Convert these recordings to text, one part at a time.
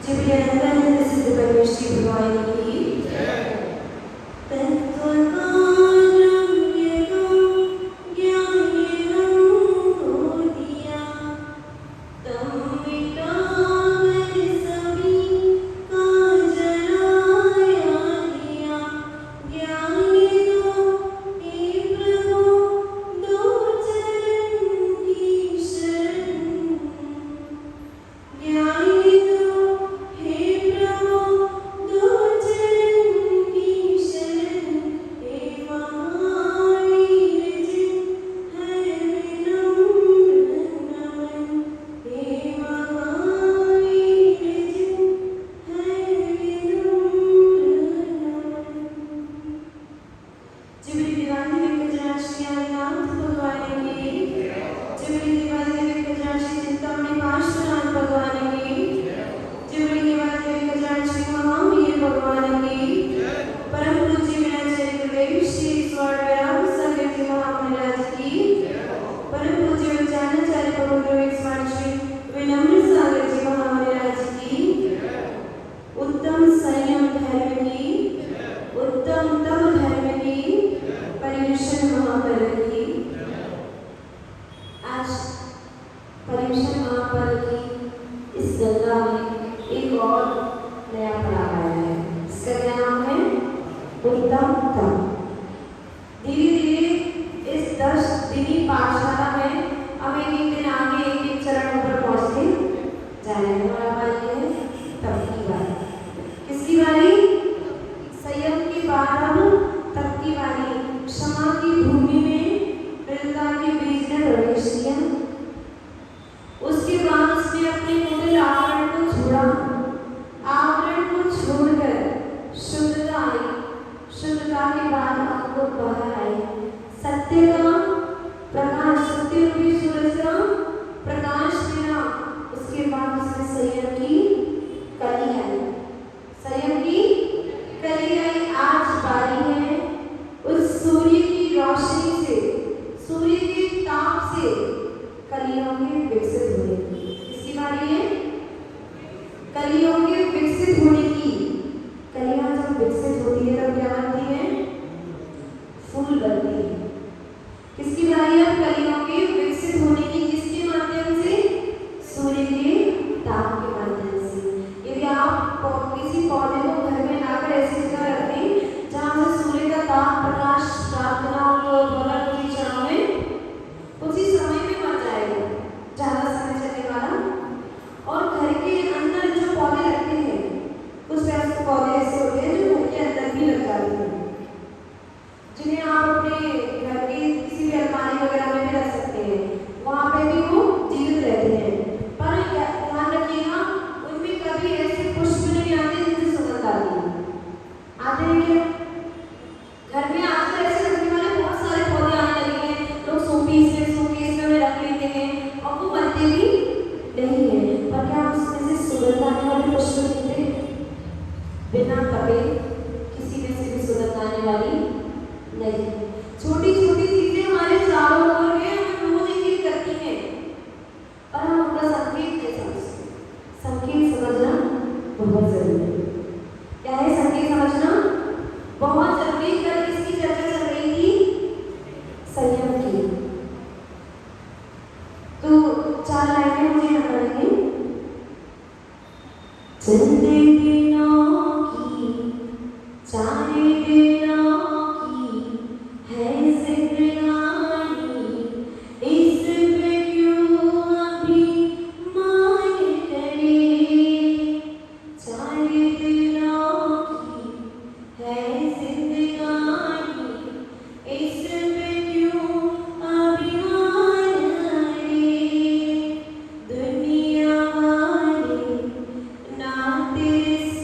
तेरे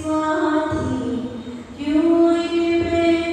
स्वार्थी क्यों इन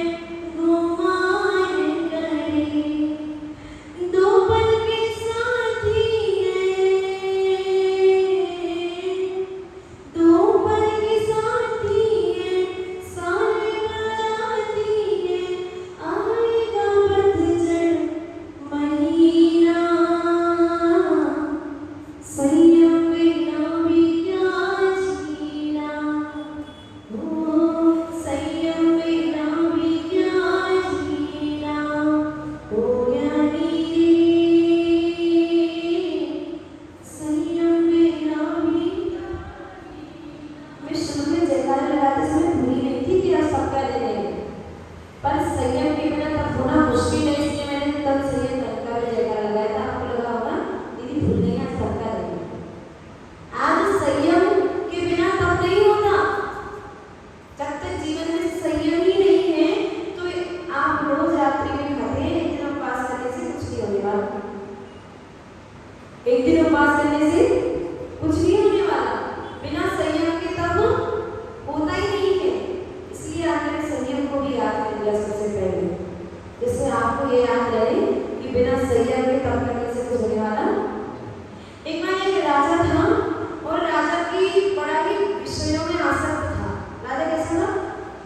विषयों में आसक्त था। राजा कैसा था?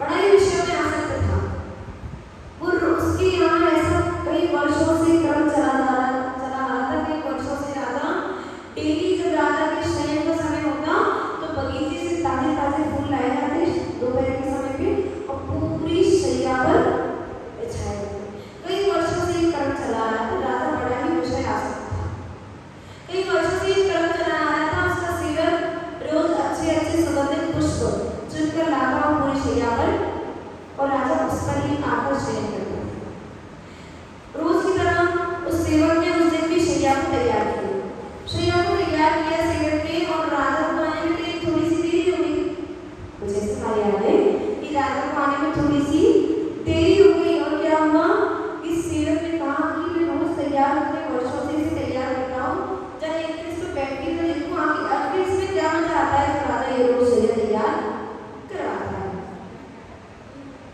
बड़ा ही विषयों में आसक्त था। और उसके यहाँ ऐसा कई वर्षों से क्रम चला आ रहा था। कई वर्षों से राजा डेली जब राजा के शयन का समय होता तो बगीचे से ताजे ताजे फूल लाए जाते दोपहर के समय पे और पूरी शैया पर बिछाए जाते। कई वर्षों से ये क्रम चला आ रहा था। राजा बड़ा ही विषय आसक्त था। कई वर्षों से ये क्रम चला आ रहा था। उसका सेवक रोज अच्छे अच्छे सुगंधित पुष्प चुनकर लाता और पूरी शैया पर, और राजा उस पर ही आकर शयन करता था। रोज की तरह उस सेवक ने उस दिन भी शैया को तैयार किया। शैया को तैयार किया सेवक ने, और राजा को आने में थोड़ी सी देरी हो गई। मुझे इस बात याद है कि राजा को आने में थोड़ी सी देरी हो गई। और क्या हुआ कि सेवक ने कहा कि मैं रोज तैयार अपने वर्षों से इसे तैयार करता हूँ, जब एक दिन इसको बैठ के तो देखूँ आखिर इसमें क्या मजा आता है जब राजा ये रोज शैया तैयार करवाता है।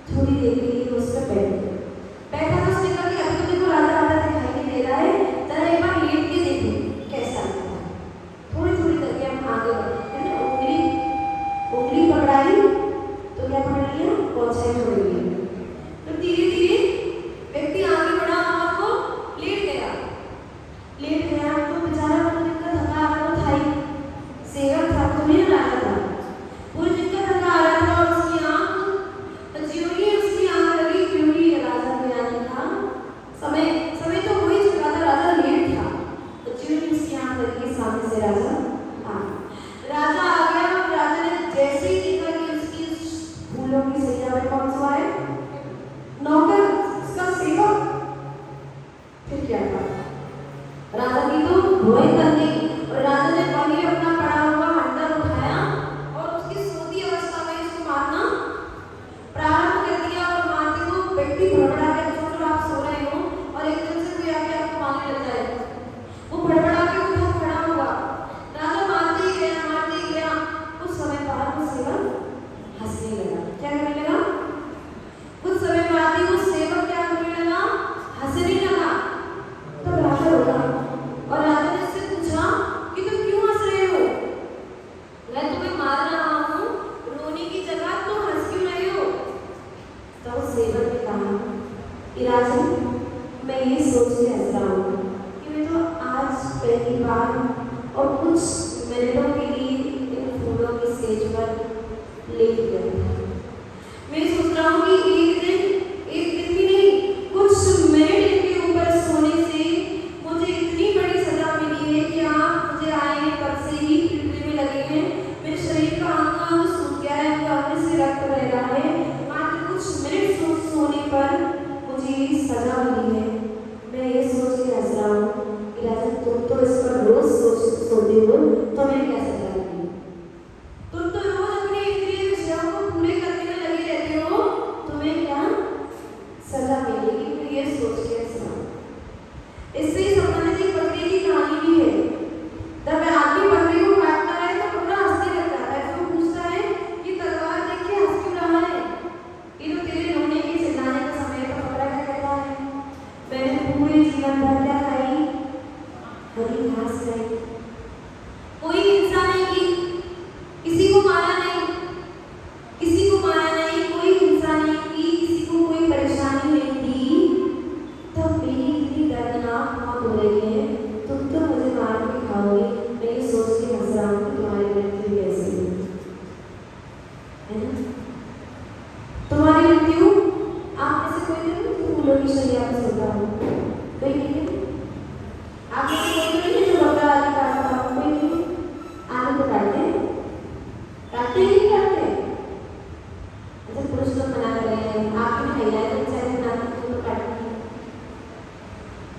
थोड़ी देर के लिए उस पर बैठा तो उसने कहा कि अभी तो देखो राजा आता दिखाई नहीं दे रहा है, जरा एक बार लेट के देखो कैसा लगता है। थोड़ी थोड़ी करके हम आगे बढ़ते हैं। उंगली पकड़ाई तो क्या पकड़ लिया? पहुंचाई छोड़ लिया। तो धीरे धीरे व्यक्ति आगे बढ़ा और वो लेट गया। तो बेचारा पूरे दिन का थका आ रहा था ही। सेवक था तो नहीं राजा था। पूरे दिन का थका आ रहा था और उसकी आंख लगी क्योंकि राजा के आने का समय तो हो ही चुका था। राजा लेट था तो ज्यों उसकी आंख लगी सामने से राजा आ गया। और राजा ने जैसे ही देखा कि उसकी फूलों की सैया में कौन सा है? नौकर, उसका सेवक। फिर क्या था? राजा की तो भोए कर गई और राजा ने वही अपना पड़ा हुआ हंटर उठाया और उसकी सोती अवस्था में उसको मारना प्रारंभ कर दिया। और मारते को व्यक्ति भड़बड़ा के, सोचो आप सो रहे हो और एकदम से कोई आके आपको मारने लग जाए। वो भड़बड़ा के उठा खड़ा हुआ। राजा मारते ही गया। कुछ समय बाद वो सेवक हंसने लगा। क्या करने लगा? कुछ समय बाद ही वो सेवक क्या करने लगा? हंसने लगा। तब राजा रोका और राजा ने उससे पूछा कि तुम क्यों हंस रहे हो? मैं तुम्हें मार रहा हूँ, रोने की जगह तुम हंस क्यों रहे हो? तो उस सेवक ने कहा कि राजन, मैं ये सोच के हंस रहा हूँ कि मैं तो आज पहली बार और कुछ मिनटों के लिए इन फूलों की सेज पर लेट गया था। मैं सोच रहा हूँ कि एक दिन भी नहीं, कुछ मिनट इनके ऊपर सोने से मुझे इतनी बड़ी सजा मिली है कि आप मुझे आए हैं कब से ही पिंजरे में लगे हैं। मेरे शरीर का अंग सूख गया है, अंग से रक्त बह रहा है। मात्र कुछ मिनट सोने पर मुझे सजा मिली है। मैं ये सोच के हंस रहा हूँ कि राजा, तुम तो इस पर रोज सोते हो तो मैं क्या सजा मिली? तुम तो रोज अपने इंद्रिय विषयों को पूरे करने में लगे रहते हो, तुम्हें क्या सजा मिलेगी? मैं ये सोच के हंस रहा हूँ। इससे संबंधित एक बकरे की कहानी भी है। जब आदमी बकरे को काटता है तो बकरा हंसने लग जाता है। तो पूछता है कि तलवार देख के हंस क्यों रहा है? ये तो तेरे रोने के चिल्लाने का समय है। तो बकरा क्या कहता है? मैंने पूरे जीवन भर क्या खाई? हरी घास खाई, कोई हिंसा नहीं की, किसी को मारा नहीं, कोई हिंसा नहीं की, किसी को कोई परेशानी नहीं दी। तब मेरी इतनी दर्दनाक मौत हो रही है, तुम तो मुझे मार के खाओगे। मैं ये सोच के हंस रहा हूँ कि तुम्हारी मृत्यु कैसे हुई, है ना? तुम्हारी मृत्यु, आप में से कोई नहीं तो फूलों की शैया पर सोता हो, कोई नहीं है? आप में से कोई नहीं है जो बकरा आदि काटता हो, कोई नहीं? आलू तो काटते नहीं काटते? अच्छा, पुरुष लोग मना कर रहे हैं, आपकी महिला है तो बेचारे बनाते तो काटते हैं।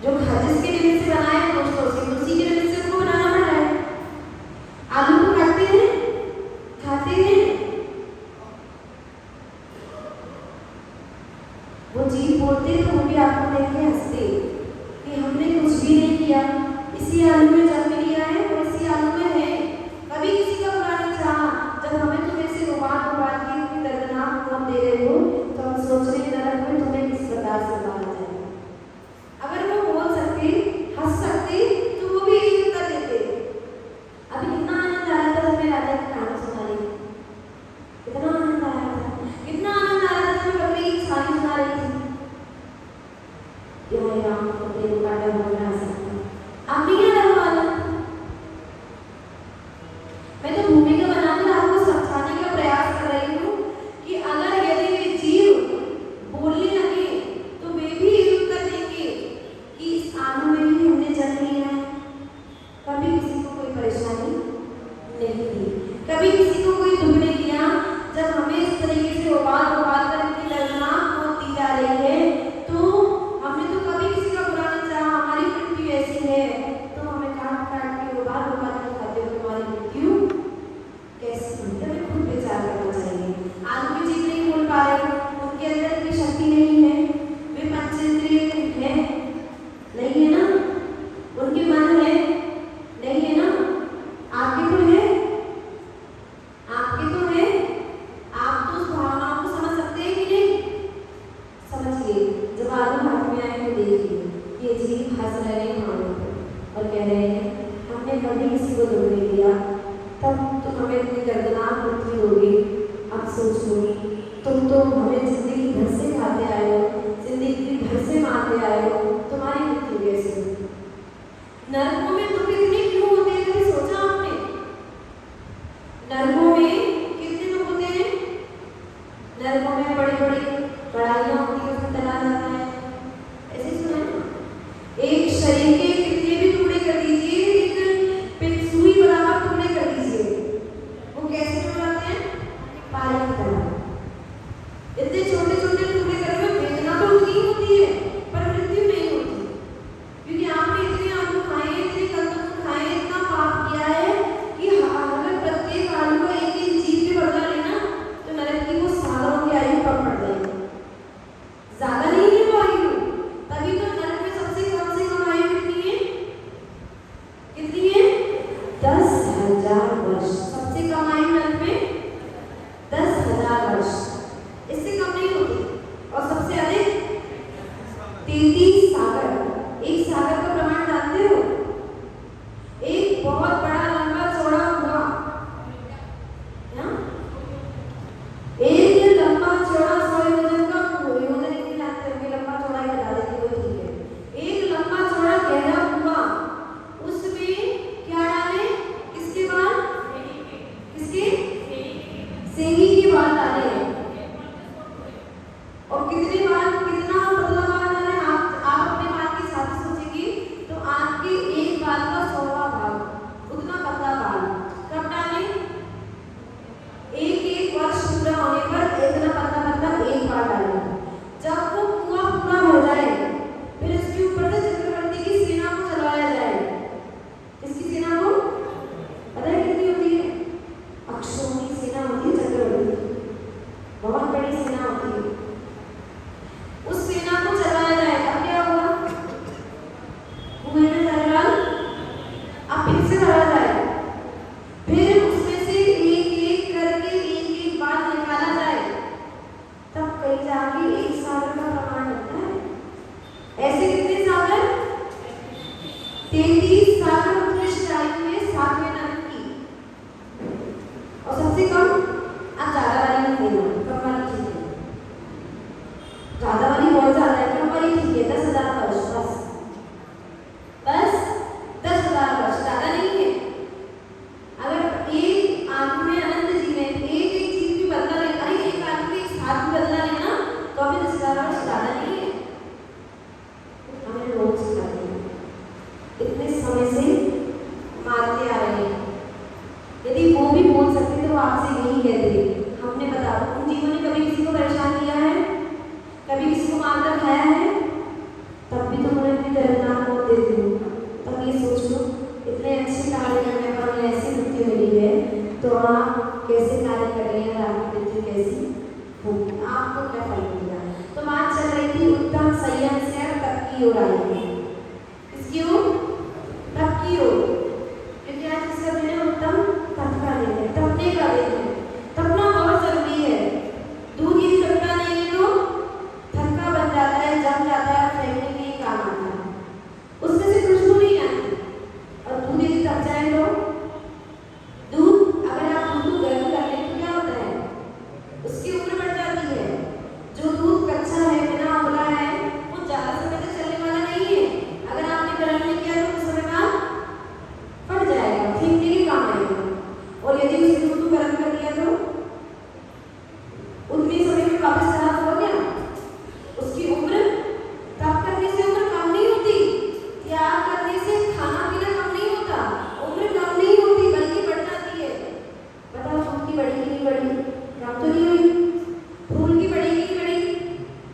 जो जिसके निमित्त से बनाए दोस्तों से, उसी के निमित्त से उनको बनाना पड़ रहा है। आलू को काटते हैं, खाते हैं। वो जीव बोलते तो वो भी आपको देख के हंसते कि हमने कुछ भी नहीं किया, इसी आलू में जन्म लिया है और इसी आलू में है। कभी किसी का बुरा नहीं चाहा। जब हमें तुम्हें से रुबाब के इतनी दर्दनाक मौत दे रहे हो तो हम सोच रहे नरक में तुम्हें किस प्रकार से मारा जाए। अगर वो बोल सकते, हंस सकते तो वो भी यही उत्तर देते। अभी कितना आनंद आ रहा था हमें राजा की कहानी सुनाने। हमें जिंदगी भर से खाते आए हो, जिंदगी भर से मारते आए हो, तुम्हारी मृत्यु कैसे होगी? नरकों में दुख इतने क्यों होते हैं, कभी सोचा आपने? नरकों में कितने दुख होते हैं? नरकों में बड़ी बड़ी कड़ाइयाँ होती है, उसमें तला जाता है, ऐसे सुना है ना? एक शरीर के कितने भी टुकड़े कर दीजिए, एक सुई बराबर टुकड़े कर दीजिए, वो कैसे हो जाते हैं? पानी की तरह। इतने छोटे छोटे टुकड़े करके वेदना तो उतनी होती है, पर मृत्यु नहीं होती, क्योंकि आपने इतने आलू खाए, इतने कंदमूल खाए, इतना पाप किया है कि अगर प्रत्येक आलू का एक एक जीव पे बदला लेना तो नरक की वो सालों की आयु कम पड़ जाएगी, ज्यादा नहीं है वो आयु। तभी तो नरक में सबसे कम आयु कितनी है? कितनी है? 10,000 वर्ष। सबसे कम आयु नरक में 10,000 वर्ष, इससे कम नहीं होती। और सबसे अधिक 33 सागर। एक सागर का प्रमाण जानते हो? एक बहुत बड़ा लंबा चौड़ा हुआ, एक लंबा चौड़ा 100 योजन का, योजन नहीं जानते होंगे, लंबा चौड़ा ही बता देते हो, ठीक है। एक लंबा चौड़ा गहरा हुआ, उसमें क्या डाले? किसके बाल? किसके? सेंगी के बाल डाले। और कितने बाल, कितना पतला बाल डाले? आप अपने बाल के हिसाब से सोचेंगे तो आपके एक बाल का 100वां भाग उतना पतला बाल कब डाले? एक वर्ष पूरा होने पर इतना पतला एक बाल डाले। जब वो कुआं पूरा हो जाए, फिर इसके ऊपर से चक्रवर्ती की सेना को चलाया जाए। किसकी सेना को? पता है कितनी होती है? अक्षरों की सेना होती है चक्रवर्ती की, बहुत बड़ी सेना होती है। उस सेना को चलाया जाए, तब क्या होगा? कुएं में जलवाल अब फिर से भरा जाए, फिर उसमें से एक एक करके एक एक बाल निकाला जाए, तब कहीं जाके एक सागर का प्रमाण बनता है। ऐसे कितने सागर? 33 सागर उत्कृष्ट आयु में 7वें नरक की। और सबसे कम, आप ज्यादा वाली नहीं देना, कम वाली चीज देना। ज्यादा वाली बहुत ज्यादा है, कम वाली ठीक है, 10,000 वर्ष बस 10,000 वर्ष, ज्यादा नहीं है। अगर एक आदमी में अनंत जीव है, एक एक चीज भी बदला ले, अरे एक आदमी एक साथ भी बदला लेना तो भी 10,000 वर्ष ज्यादा नहीं है। हमें लोग सिखाते हैं, इतने समय से मारते आ रहे हैं। यदि वो भी बोल सकते तो आपसे यही कहते, हमने बता दो, उन जीवों ने कभी किसी को परेशान किया है? कभी किसी को मारकर खाया है? तब भी तो उन्हें अपनी दर्दनाक मौत देते हो। तब ये सोच लो, इतने अच्छे कार्य करने पर उन्हें ऐसी मृत्यु मिली है, तो आप कैसे कार्य कर रहे हैं, आपकी मृत्यु कैसी होगी? आपको क्या फल मिलेगा? तो बात चल रही थी उत्तम संयम से तप की ओर आई है। किसकी ओर? तप की ओर। क्योंकि आज जिसका दिन है उत्तम तप का दिन है, तपने का दिन है। तपना बहुत जरूरी है। दूध यदि तपना नहीं है तो थक्का बन जाता है, जम जाता है, फेंकने के लिए काम आता है, उसमें से खुशबू नहीं आती। और दूध यदि तप जाए तो दूध, अगर आप दूध को गर्म कर लें तो क्या होता है? उसकी उम्र बढ़ जाती है। जो दूध कच्चा है, बिना उबला है, वो ज्यादा समय तक चलने वाला नहीं है। अगर आपने गर्म नहीं किया तो कुछ समय बाद फट जाएगा, फेंकने के काम आएगा। और यदि उसी दूध को गर्म कर दिया तो उतनी समय में वापस खराब हो गया। उसकी उम्र, तप करने से उम्र कम नहीं होती, त्याग करने से खाना पीना कम नहीं होता, उम्र कम नहीं होती बल्कि बढ़ जाती है। बताओ, दूध की बढ़ेगी नहीं बढ़ी? कम तो नहीं हुई। फूल की बढ़ेगी नहीं बढ़ी?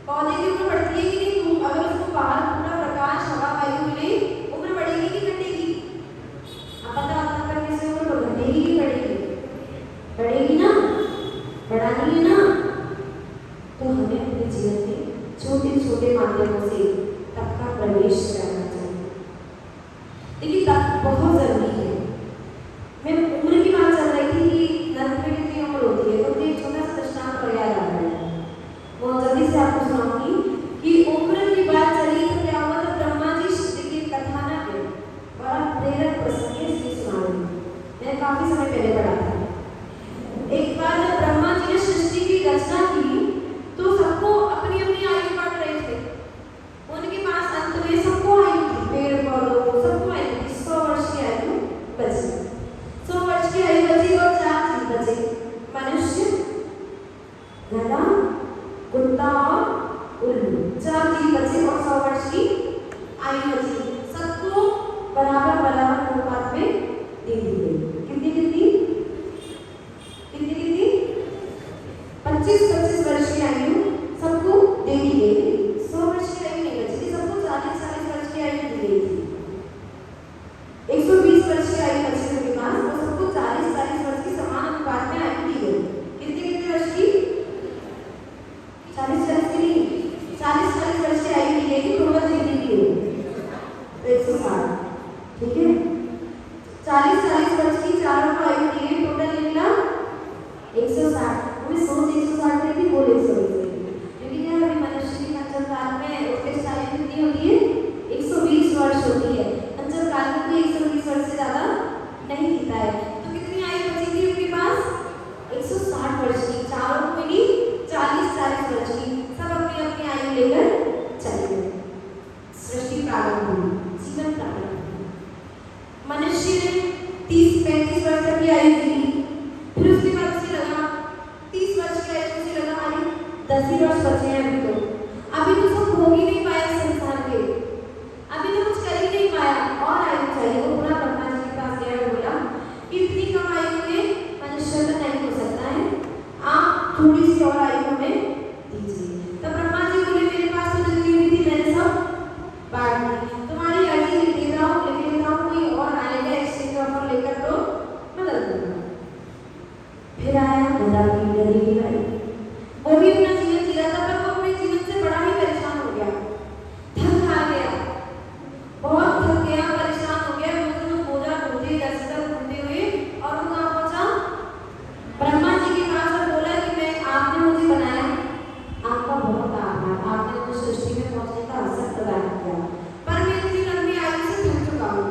पौधे की उम्र बढ़ती है कि नहीं? अगर उसको बाहर पूरा प्रकाश, हवा, वायु मिले, उम्र बढ़ेगी कि घटेगी? अब पता करने से उम्र घटेगी कि बढ़ेगी? बढ़ेगी ना, बढ़ानी है ना। तो हमें अपने जीवन में छोटे छोटे माध्यमों से तप का प्रवेश करना चाहिए। देखिए, तप बहुत जरूरी है। मैं उम्र की बात चल रही थी कि नरक में कितनी उम्र होती है, तो एक छोटा सा दृष्टांत और याद आ रहा है, वो जल्दी से आपको सुनाऊंगी। कि उम्र की बात चली तो क्या हुआ, तो ब्रह्मा जी देखिए कथानक है, बड़ा प्रेरक प्रसंग है, इसलिए सुना रही हूँ। मैंने काफी समय पहले पढ़ा था। एक बार जब ब्रह्मा जी ने सृष्टि की रचना की 25-25 वर्ष की आयु सबको दे दी गई। 100 वर्ष की आयु नहीं बची थी, सबको 40-40 वर्ष की आयु दी गई थी। 120 वर्ष की आयु बची उनके पास, और सबको 40-40 वर्ष की समान अनुपात में आयु दी गई। कितने वर्ष की? 40-40 की नहीं, 40-40 वर्ष की आयु दी गई थी, टोटल जितनी की हो 160। ठीक है, 40-40 वर्ष की चारों को आयु दी गई, टोटल निकला 160। हमें सोच 160 नहीं थी, बोल 120। क्योंकि क्या अभी मनुष्य की पंचम काल में उत्कृष्ट आयु कितनी होती है? 120 वर्ष होती है। पंचम काल में कोई 120 वर्ष से ज्यादा नहीं जीता है। तो कितनी आयु बची थी उनके पास? 160 वर्ष की। चारों को मिली 40-40 वर्ष की। सब अपनी अपनी आयु लेकर चले गए। सृष्टि प्रारंभ हुई, जीवन प्रारंभ हुआ। मनुष्य ने 30-35 वर्ष तक की आयु जी, फिर उसके बाद उसे लगा 30 वर्ष की आयु, उसे लगा अरे 10 ही वर्ष बचे हैं अभी तो सब भोग ही नहीं पाया संसार के, अभी तो कुछ कर ही नहीं पाया, और आयु चाहिए। वो पुनः ब्रह्मा जी के पास गया और बोला इतनी कम आयु में मनुष्य तो नहीं हो सकता है, आप थोड़ी सी और आयु हमें दीजिए। तो ब्रह्मा जी बोले मेरे पास तो जितनी भी थी मैंने सब बांट दी, तुम्हारी अर्जी लिख देता हूँ, कोई और आएगा एक्सचेंज ऑफर लेकर तो मदद दूंगा। फिर आया गधा की डरी की भाई, वो भी अपना जीवन जी रहा था, पर वो अपने जीवन से बड़ा ही परेशान हो गया, थक हार गया, बहुत थक गया, परेशान हो गया। वो बोझा ढूंढते ढूंढते हुए और वो कहाँ पहुंचा? ब्रह्मा जी के पास, और बोला कि मैं आपने मुझे बनाया, आपका बहुत आभार, आपने मुझे सृष्टि में पहुंचने का अवसर प्रदान किया, पर मैं इतनी लंबी आयु से थक चुका हूँ,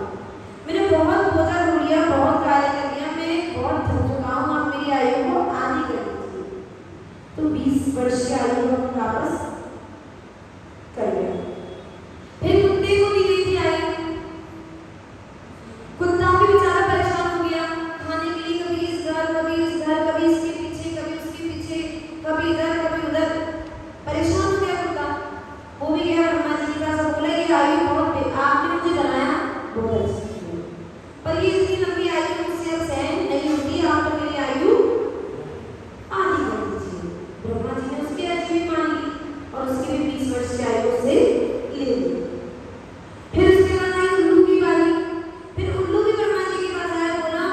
मैंने बहुत बोझा ढूंढ लिया, बहुत कार्य कर लिया, मैं बहुत थक चुका हूँ, आप मेरी आयु को आधी कर दीजिए। तो 20 वर्ष की आयु को वापस कर दिया। फिर कुत्ते को दी गई थी आयु, कुत्ता भी बेचारा परेशान हो गया, खाने के लिए कभी इस घर कभी इस घर, कभी इसके पीछे कभी उसके पीछे, कभी इधर कभी उधर, परेशान हो गया कुत्ता। वो भी गया ब्रह्मा जी के पास, बोला ये आयु बहुत, आपने मुझे बनाया बहुत अच्छी है, पर ये इतनी लंबी आयु मुझसे अब सहन नहीं होती, आप तो मेरी आयु आधी कर दीजिए। ब्रह्मा जी ने उसकी अर्जी भी मान ली और उसकी भी 20 वर्ष की आयु से ले ली। फिर उसके बाद आई उल्लू की बारी, फिर उल्लू भी ब्रह्मा जी के पास आया, बोला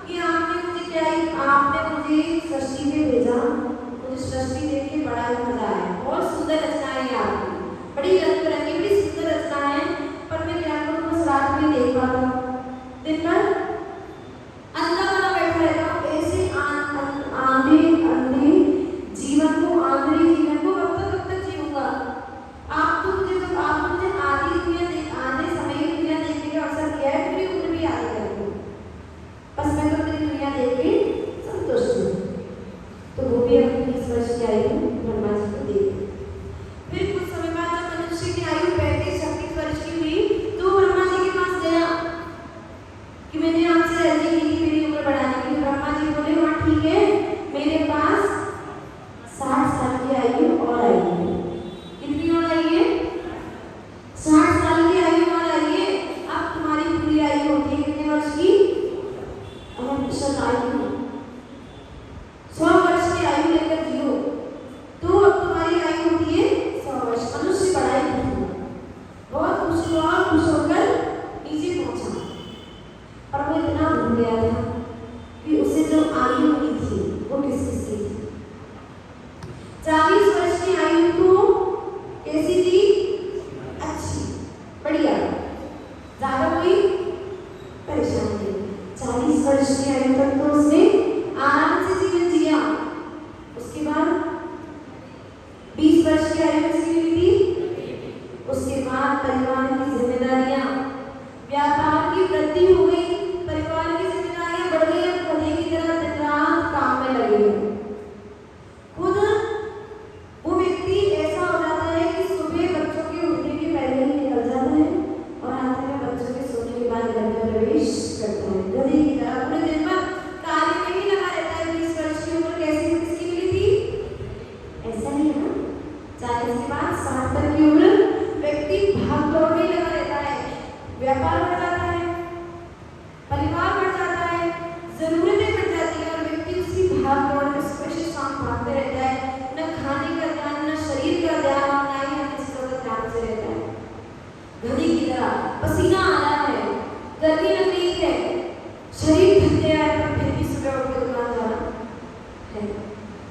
कि आपने मुझे क्या, आपने मुझे सृष्टि में भेजा, मुझे सृष्टि देख के बड़ा मजा आया, बहुत सुंदर रचना है आपकी, बड़ी रंग बिरंगी बड़ी सुंदर रचना है, पर मैं क्या करूँ, बस रात में देख पाता हूँ, दिन भर अंधा बना बैठा रहता हूँ, ऐसे आंधे अंधे जीवन को, आंधे जीवन को कब तक जीऊंगा। आप तो मुझे आधी दुनिया आधे समय की दुनिया देखने का अवसर दिया है, मेरी उम्र भी आधी कर दूँ, बस मैं तो मेरी दुनिया देख के संतुष्ट हूँ। तो वो भी अपनी 20 वर्ष की आयु ब्रह्मा जी को दे दी। फिर कुछ समय बाद जब मनुष्य की आयु 35-36 वर्ष की हुई, तो ब्रह्मा जी के पास गया कि मैंने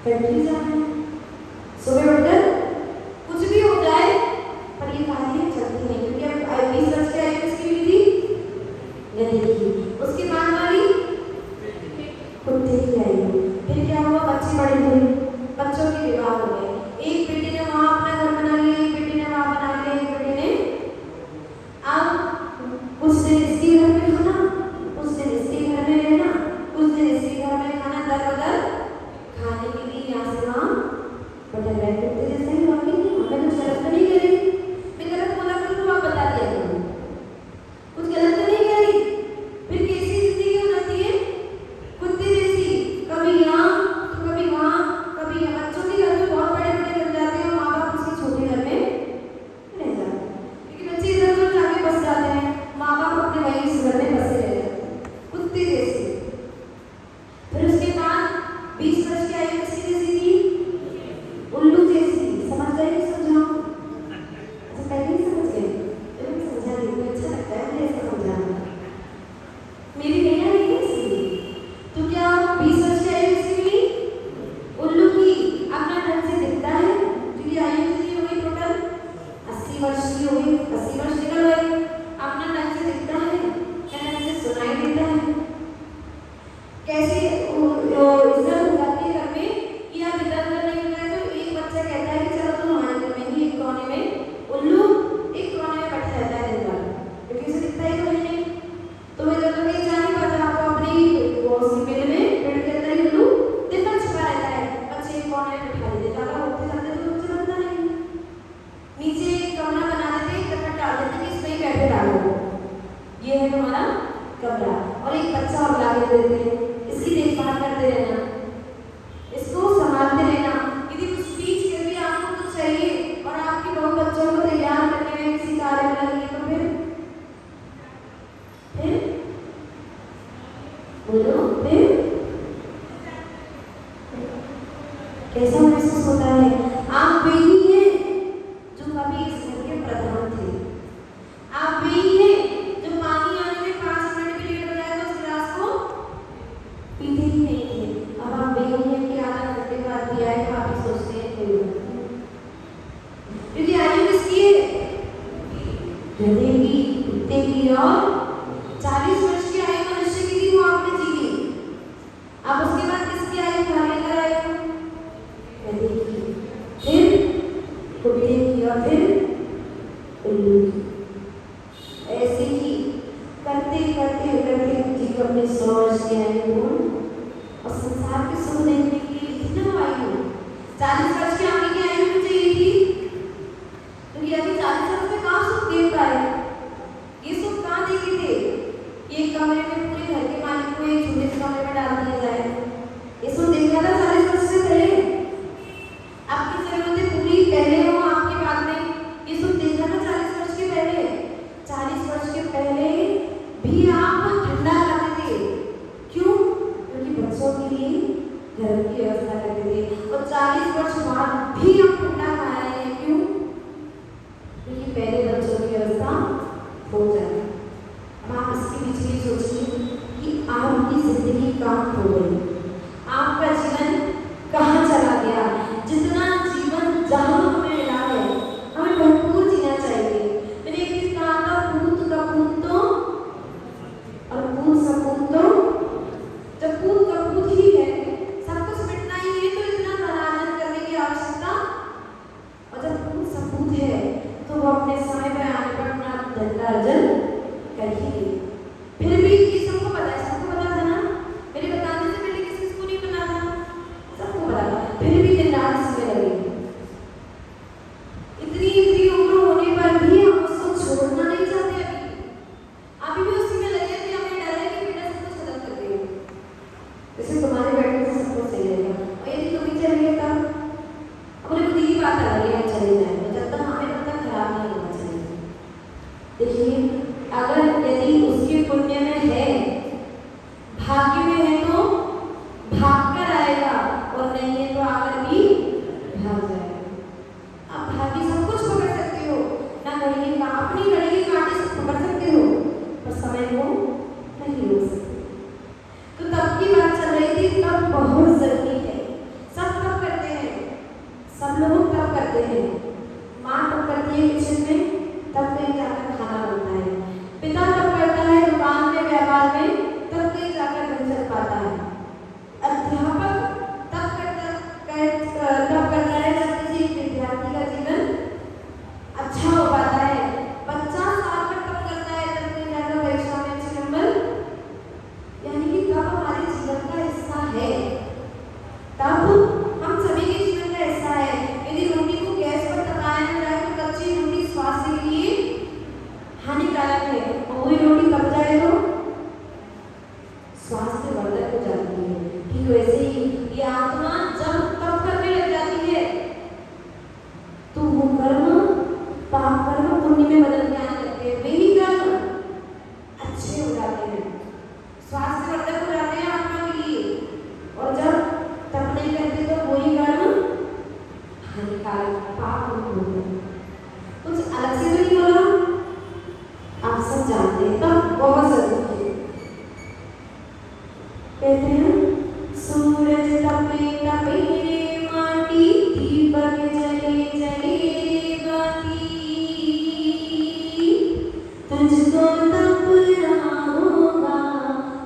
फैक्ट्री जाना है, सुबह उठकर कुछ भी हो जाए पर ये कहानी चलती नहीं, क्योंकि अब 20 वर्ष की आयु किसकी हुई थी? गधे की। उसके बाद वाली कुत्ते की आयु। फिर क्या हुआ? बच्चे बड़े हुए, बच्चों के विवाह हो गए। एक बेटे ने वहां अपना घर बना लिया, एक बेटे ने वहां बना लिया, एक बेटे ने अब कुछ दिन इसके घर में खाना, कुछ दिन इसके घर में रहना, कुछ दिन इसके घर में खाना, दर बदर खाने के लिए यहाँ से वहाँ बदल रहे। कुत्ते जैसे ही वाकई नहीं, हमें कुछ गलत तो नहीं करी, मैं गलत बोला करूँ तो आप बता दिया करो, कुछ गलत तो नहीं करी। फिर कैसी जिंदगी हो जाती है? कुत्ते जैसी, कभी यहाँ तो कभी वहाँ, कभी यहाँ। बच्चों के घर में बहुत बड़े बड़े बन जाते हैं, माँ बाप उसके छोटे घर में रह जाते हैं, क्योंकि बच्चे इधर उधर जाके बस जाते हैं, माँ बाप अपने वही इस घर में बसे रह जाते हैं, कुत्ते जैसे। फिर उसके बाद 20 वर्ष की आयु किसकी जैसी थी? उल्लू जैसी। समझ गए कि समझाऊं? अच्छा पहले ही समझ गए, चलो मैं समझा देती हूँ, अच्छा लगता है मुझे ऐसा समझाना, मेरी नैया नहीं है इसलिए। तो क्या 20 वर्ष की आयु किसकी हुई? उल्लू की। अपना ढंग से दिखता है, क्योंकि आयु कितनी हो गई टोटल? 80 वर्ष की हो गई, 80 वर्ष निकल गए। अपना ढंग से दिखता है, ढंग से सुनाई देता है, कैसे इज्जत हो जाती है घर में कि आप इधर उधर नहीं हो रहे, तो एक बच्चा कहता है कि चलो तुम हमारे घर में ही एक कोने में, उल्लू एक कोने में बैठा रहता है दिन भर, क्योंकि उसे दिखता ही तो है नहीं, तो मैं इधर उधर कहीं जा नहीं पाता। आपको अपनी वो सीमेंट में पेड़ के अंदर ही उल्लू दिन भर छुपा रहता है, बच्चे एक कोने में बैठा देते, ज्यादा उठते जाते तो बच्चे बनता नहीं, नीचे कमरा बना देते, कपड़ा डाल देते कि इसमें ही बैठे डालो, ये है तुम्हारा कमरा, और एक बच्चा और ला के देते हैं, इसकी देखभाल करते रहना, इसको संभालते रहना। यदि कुछ बीच में भी आपको कुछ चाहिए और आपकी बहू बच्चों को तैयार करने में किसी कार्य में लगी है, तो फिर बोलो, फिर कैसा महसूस होता है? आप वही हैं जो कभी इस घर के प्रधान थे, आप वही हैं जो पानी आने में 5 मिनट भी लेट हो जाए तो उस गिलास को पीते ही नहीं थे। अब आप वही हैं कि आधा घंटे बाद दिया है तो आप ही सोचते हैं क्यों, क्योंकि आयु किसकी है? गधे की, कुत्ते की। और 40 वर्ष की आयु मनुष्य की थी, वो आपने जी ली। अब उसके बाद किसकी आयु घर लेकर आए? गधे की, फिर कुत्ते की, और फिर उल्लू की। ऐसे ही करते करते करते जी को अपने 100 वर्ष की आयु और संसार के सुख देखने के लिए कितना आयु 40 वर्ष की आने की आयु में चाहिए थी, क्योंकि अभी 40 वर्ष में कहाँ सुख देख पाए, ये सुख कहाँ देखे थे? ये कमरे में पूरे घर के मालिक को एक छोटे से कमरे में डाल दिया जाए, ये सुख देखा था 40 वर्ष से पहले? आपकी जरूरतें पूरी पहले हो, आपके बाद में ये सुख देखा था 40 वर्ष के पहले? 40 वर्ष के पहले भी आप ठंडा करते थे, क्यों? क्योंकि बच्चों के लिए घर की व्यवस्था करते थे, और 40 वर्ष बाद भी हम ठंडा खा रहे हैं, क्यों? क्योंकि पहले बच्चों की व्यवस्था हो जाए। अब आप इसके बीच में सोचिए कि आपकी जिंदगी कहाँ खो गई, आपका जीवन कहाँ चला गया? जितना जीवन जहाँ हमें मिला है, हमें भरपूर जीना चाहिए। मैंने एक चीज कहा था, पूत का पूत तो और पूत सपूत तो, जब पूत का पूत ही है, सब कुछ मिटना ही है, तो इतना धन अर्जन करने की आवश्यकता पाप बोलते हैं। कुछ अलग से तो नहीं बोला, आप सब जानते हैं, तब बहुत जरूरी है। कहते हैं सूरज तपे तपे रे माटी, दीपक जले जले रे बाती, तुझको तपना होगा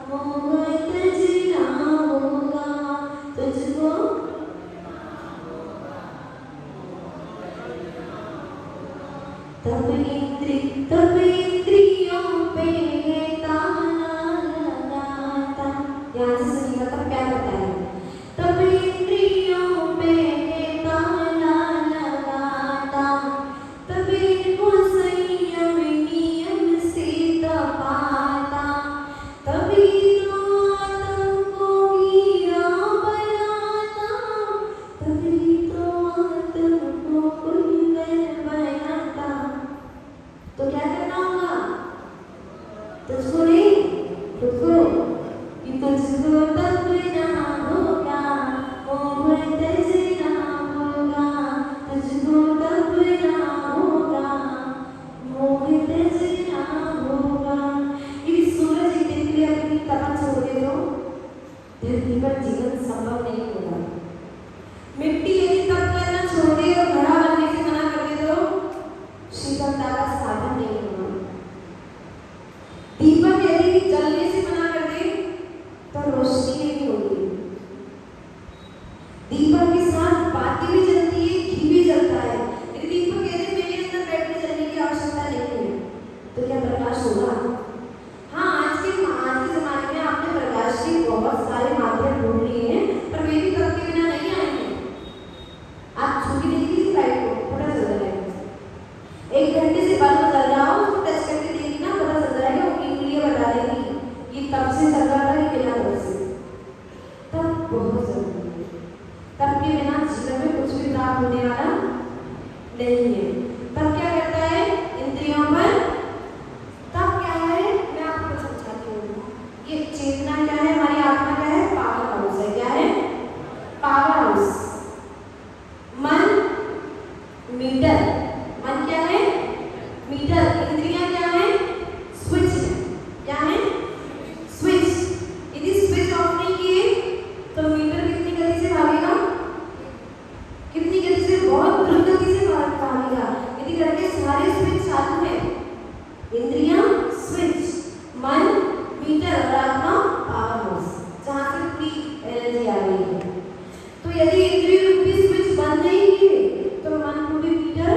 मोह तजना होगा, तुझको तब इंद्रियों पे ताला लगाता। यहाँ से सुनिएगा तब क्या करता है। तब इंद्रियों पे ताला लगाता, तब इनको संयम नियम से तपाता, तभी तो आत्म को हीरा बनाता, तभी तो आत्म को कुंदन बनाता। तो क्या करना होगा, तुझको नहीं खुद को, कि तुझको तपना होगा मोह तजना होगा, तुझको तपना होगा मोह तजना होगा। यदि सूरज एक दिन के लिए अपनी तपन छोड़ दे तो धरती पर जीवन संभव नहीं होगा। मिट्टी यदि तप करना छोड़ दे और घड़ा बनने से मना कर दे तो शीतलता का साधन नहीं होगा। दीपक यदि जलने से मना कर दे तो रोशनी नहीं होगी। दीपक के साथ बाती भी जलती है, घी भी जलता है। यदि दीपक यदि मेरे अंदर बैठ के जलने की आवश्यकता नहीं है तो क्या प्रकाश होगा? हाँ, आज के जमाने में आपने प्रकाश की बहुत सारे माध्यम ढूंढ लिए हैं, पर वे भी तप के बिना नहीं आए हैं। आप छुट्टी देखी थी लाइट को, पता चल रहा है। 1 घंटे से बल्ब जल रहा हो, उसको टच करके देखी ना, पता चल जाएगा, वो इंद्रिय बता देगी ये तब से चल रहा था कि बिना तब से। तब बहुत जरूरी है। तब के बिना जीवन में कुछ भी प्राप्त होने वाला नहीं है। तब क्या करता है इंद्रियों पर, तब क्या है मैं आपको समझाती हूँ। ये चेतना क्या है, हमारी आत्मा क्या है, पावर हाउस है। क्या है? Power house. मन मीटर, मन क्या है? मीटर। इंद्रियां क्या है? स्विच है। क्या है? स्विच। यदि स्विच ऑफ नहीं किए तो मीटर कितनी गति से भागेगा? कितनी गति से? बहुत द्रुत गति से भागेगा। यदि घर के सारे स्विच चालू है, इंद्रियां स्विच, मन मीटर और आत्मा पावर हाउस, जहाँ से पूरी एनर्जी आ रही है। तो यदि इंद्रिय रूपी स्विच बंद नहीं किए तो मन रूपी मीटर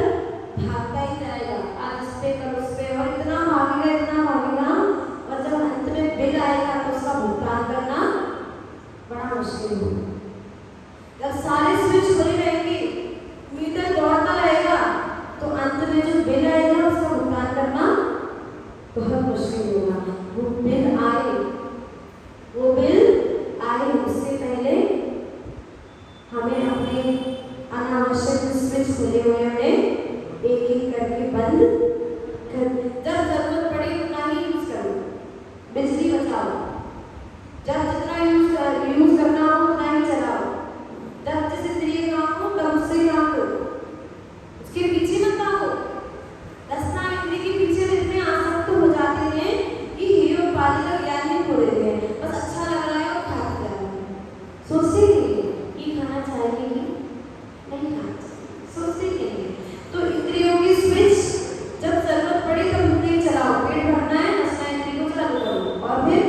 भागता ही जाएगा, आज इस पे कल उस पे, और इतना भागेगा, और जब अंत में बिल आएगा तो उसका भुगतान करना बड़ा मुश्किल होगा। जब सारे स्विच खुले रहेंगे, मीटर दौड़ता रहेगा, तो अंत में जो बिल आएगा उसका भुगतान करना बहुत मुश्किल होगा। वो बिल आए उससे पहले हमें अपने अनावश्यक स्विच खुले हुए हमें एक एक करके बंद कर, जब जरूरत पड़े उतना ही यूज करो, बिजली बचाओ, जब जितना यूज करना हो उतना ही चलाओ, जब जिस इंद्रिय काम हो तब उससे काम लो, उसके पीछे मत भागो। रसना इंद्रिय के पीछे में इतने आसक्त हो जाते हैं कि हीरो पाली का ज्ञान ही खो देते हैं। बस अच्छा लग रहा है और खाते जा रहे हैं, सोचते नहीं ये खाना चाहिए कि नहीं खाना चाहिए, सोचते नहीं। तो इंद्रियों की स्विच जब जरूरत पड़े तब उतने चलाओ। पेट भरना है, रसना इंद्रिय को चालू करो और फिर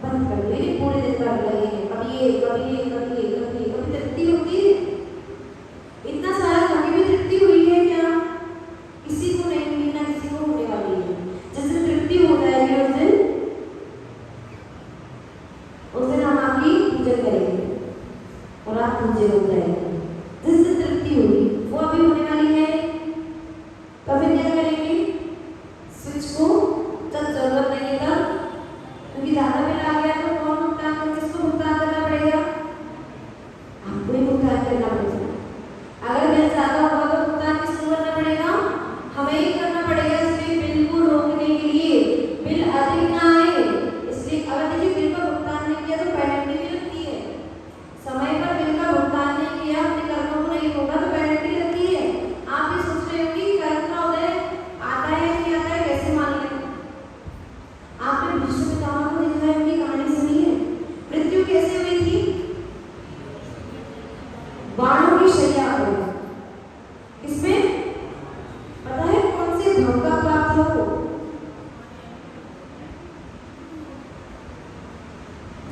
बंद कर दो। ये पूरे दिन भर लगेंगे, कभी ये कभी ये कभी ये कभी ये, कभी तृप्ति होती है? इतना सारा कभी भी तृप्ति हुई है क्या? किसी को नहीं हुई, ना किसी को होने वाली है। जिस दिन तृप्ति हो जाएगी उस दिन हम आपकी पूजन करेंगे और आप पूजे हो जाएंगे। जिस दिन तृप्ति होगी वो अभी होने वाली है, तो फिर क्या करेंगे? स्विच को जब जरूरत नहीं है तब, क्योंकि ज्यादा बिल आ गया तो कौन भुगतान कर, किसको भुगतान करना पड़ेगा? आपको ही भुगतान करना पड़ेगा। अगर बिल ज्यादा होगा तो भुगतान किसको करना पड़ेगा? हमें ही करना पड़ेगा। इसलिए बिल को रोकने के लिए, बिल अधिक ना आए इसलिए, अगर देखिए बिल का भुगतान नहीं किया तो पेनल्टी भी लगती है। समय पर बिल का भुगतान नहीं किया बाणों की शैया हो। इसमें पता है कौन से भाव का पाप था वो?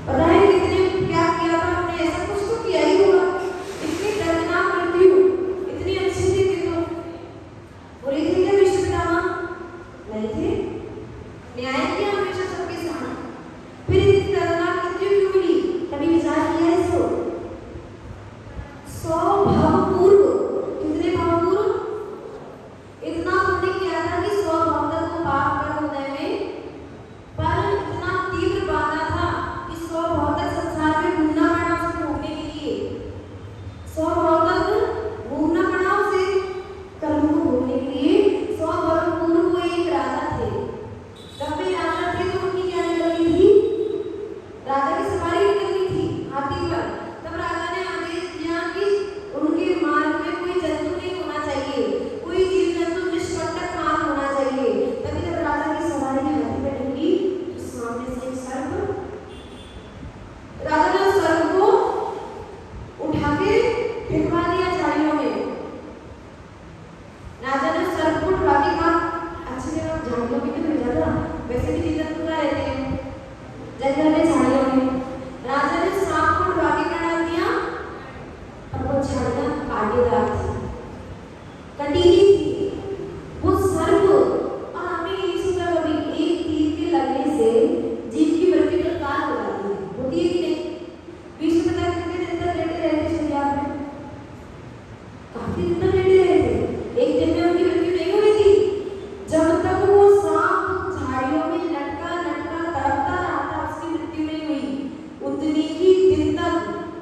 पता है कितने क्या किया था हमने? ऐसा कुछ तो किया ही होगा। इतनी दर्दनाक मृत्यु, इतनी अच्छी थी कि तो बुरी थी क्या विष्णु पितामह? नहीं थे। न्याय किया हमेशा सबके साथ। फिर इतनी दर्दनाक मृत्यु क्यों मिली? कभी विचार किया है इसको? 100 भाव पूर्व, कितने भाव पूर्व? इतना हमने किया था कि 100 भाव तक वो पाप कर हृदय में, पर इतना तीव्र बाधा था कि 100 भाव तक संसार में घूमना पड़ा उसको भोगने के लिए। 100 भाव तक घूमना पड़ा उसे कर्म को भोगने के लिए। 100 वर्ष पूर्व वो एक राजा थे। जब वे राजा थे तो उनकी क्या निकलनी थी? राजा की सवारी निकलनी थी हाथी पर। तब राजा ने आदेश दिया कि उनके मार्ग में कोई जंतु नहीं होना चाहिए, कोई जीव जंतु निष्कंटक मार्ग होना चाहिए। तभी जब राजा की सवारी हाथी पर निकली तो सामने से एक सर्प, राजा ने उस सर्प को उठा के फेंकवा दिया झाड़ियों में। राजा ने उस सर्प को उठा के कहा, अच्छी जगह झाड़ियों में क्यों भेजा था? वैसे भी जीव जंतु कहाँ रहते हैं? जंगल में, झाड़ियों में। राजा ने सांप को उठा के डाल दिया और वो झाड़ियां कांटेदार थी, कटीली थी। वो सर्प, और हमने ये सोचा कभी एक तीर के लगने से जीव की मृत्यु तत्काल हो जाती है, होती है कि नहीं? विष्णु पिता कितने दिन तक लेटे रहे थे शैया में? काफी दिन तक लेटे रहे थे। एक दिन में उनकी मृत्यु नहीं हुई थी। जब तक वो सांप झाड़ियों में लटका लटका तड़पता रहा था, उसकी मृत्यु नहीं हुई। उतनी ही दिन तक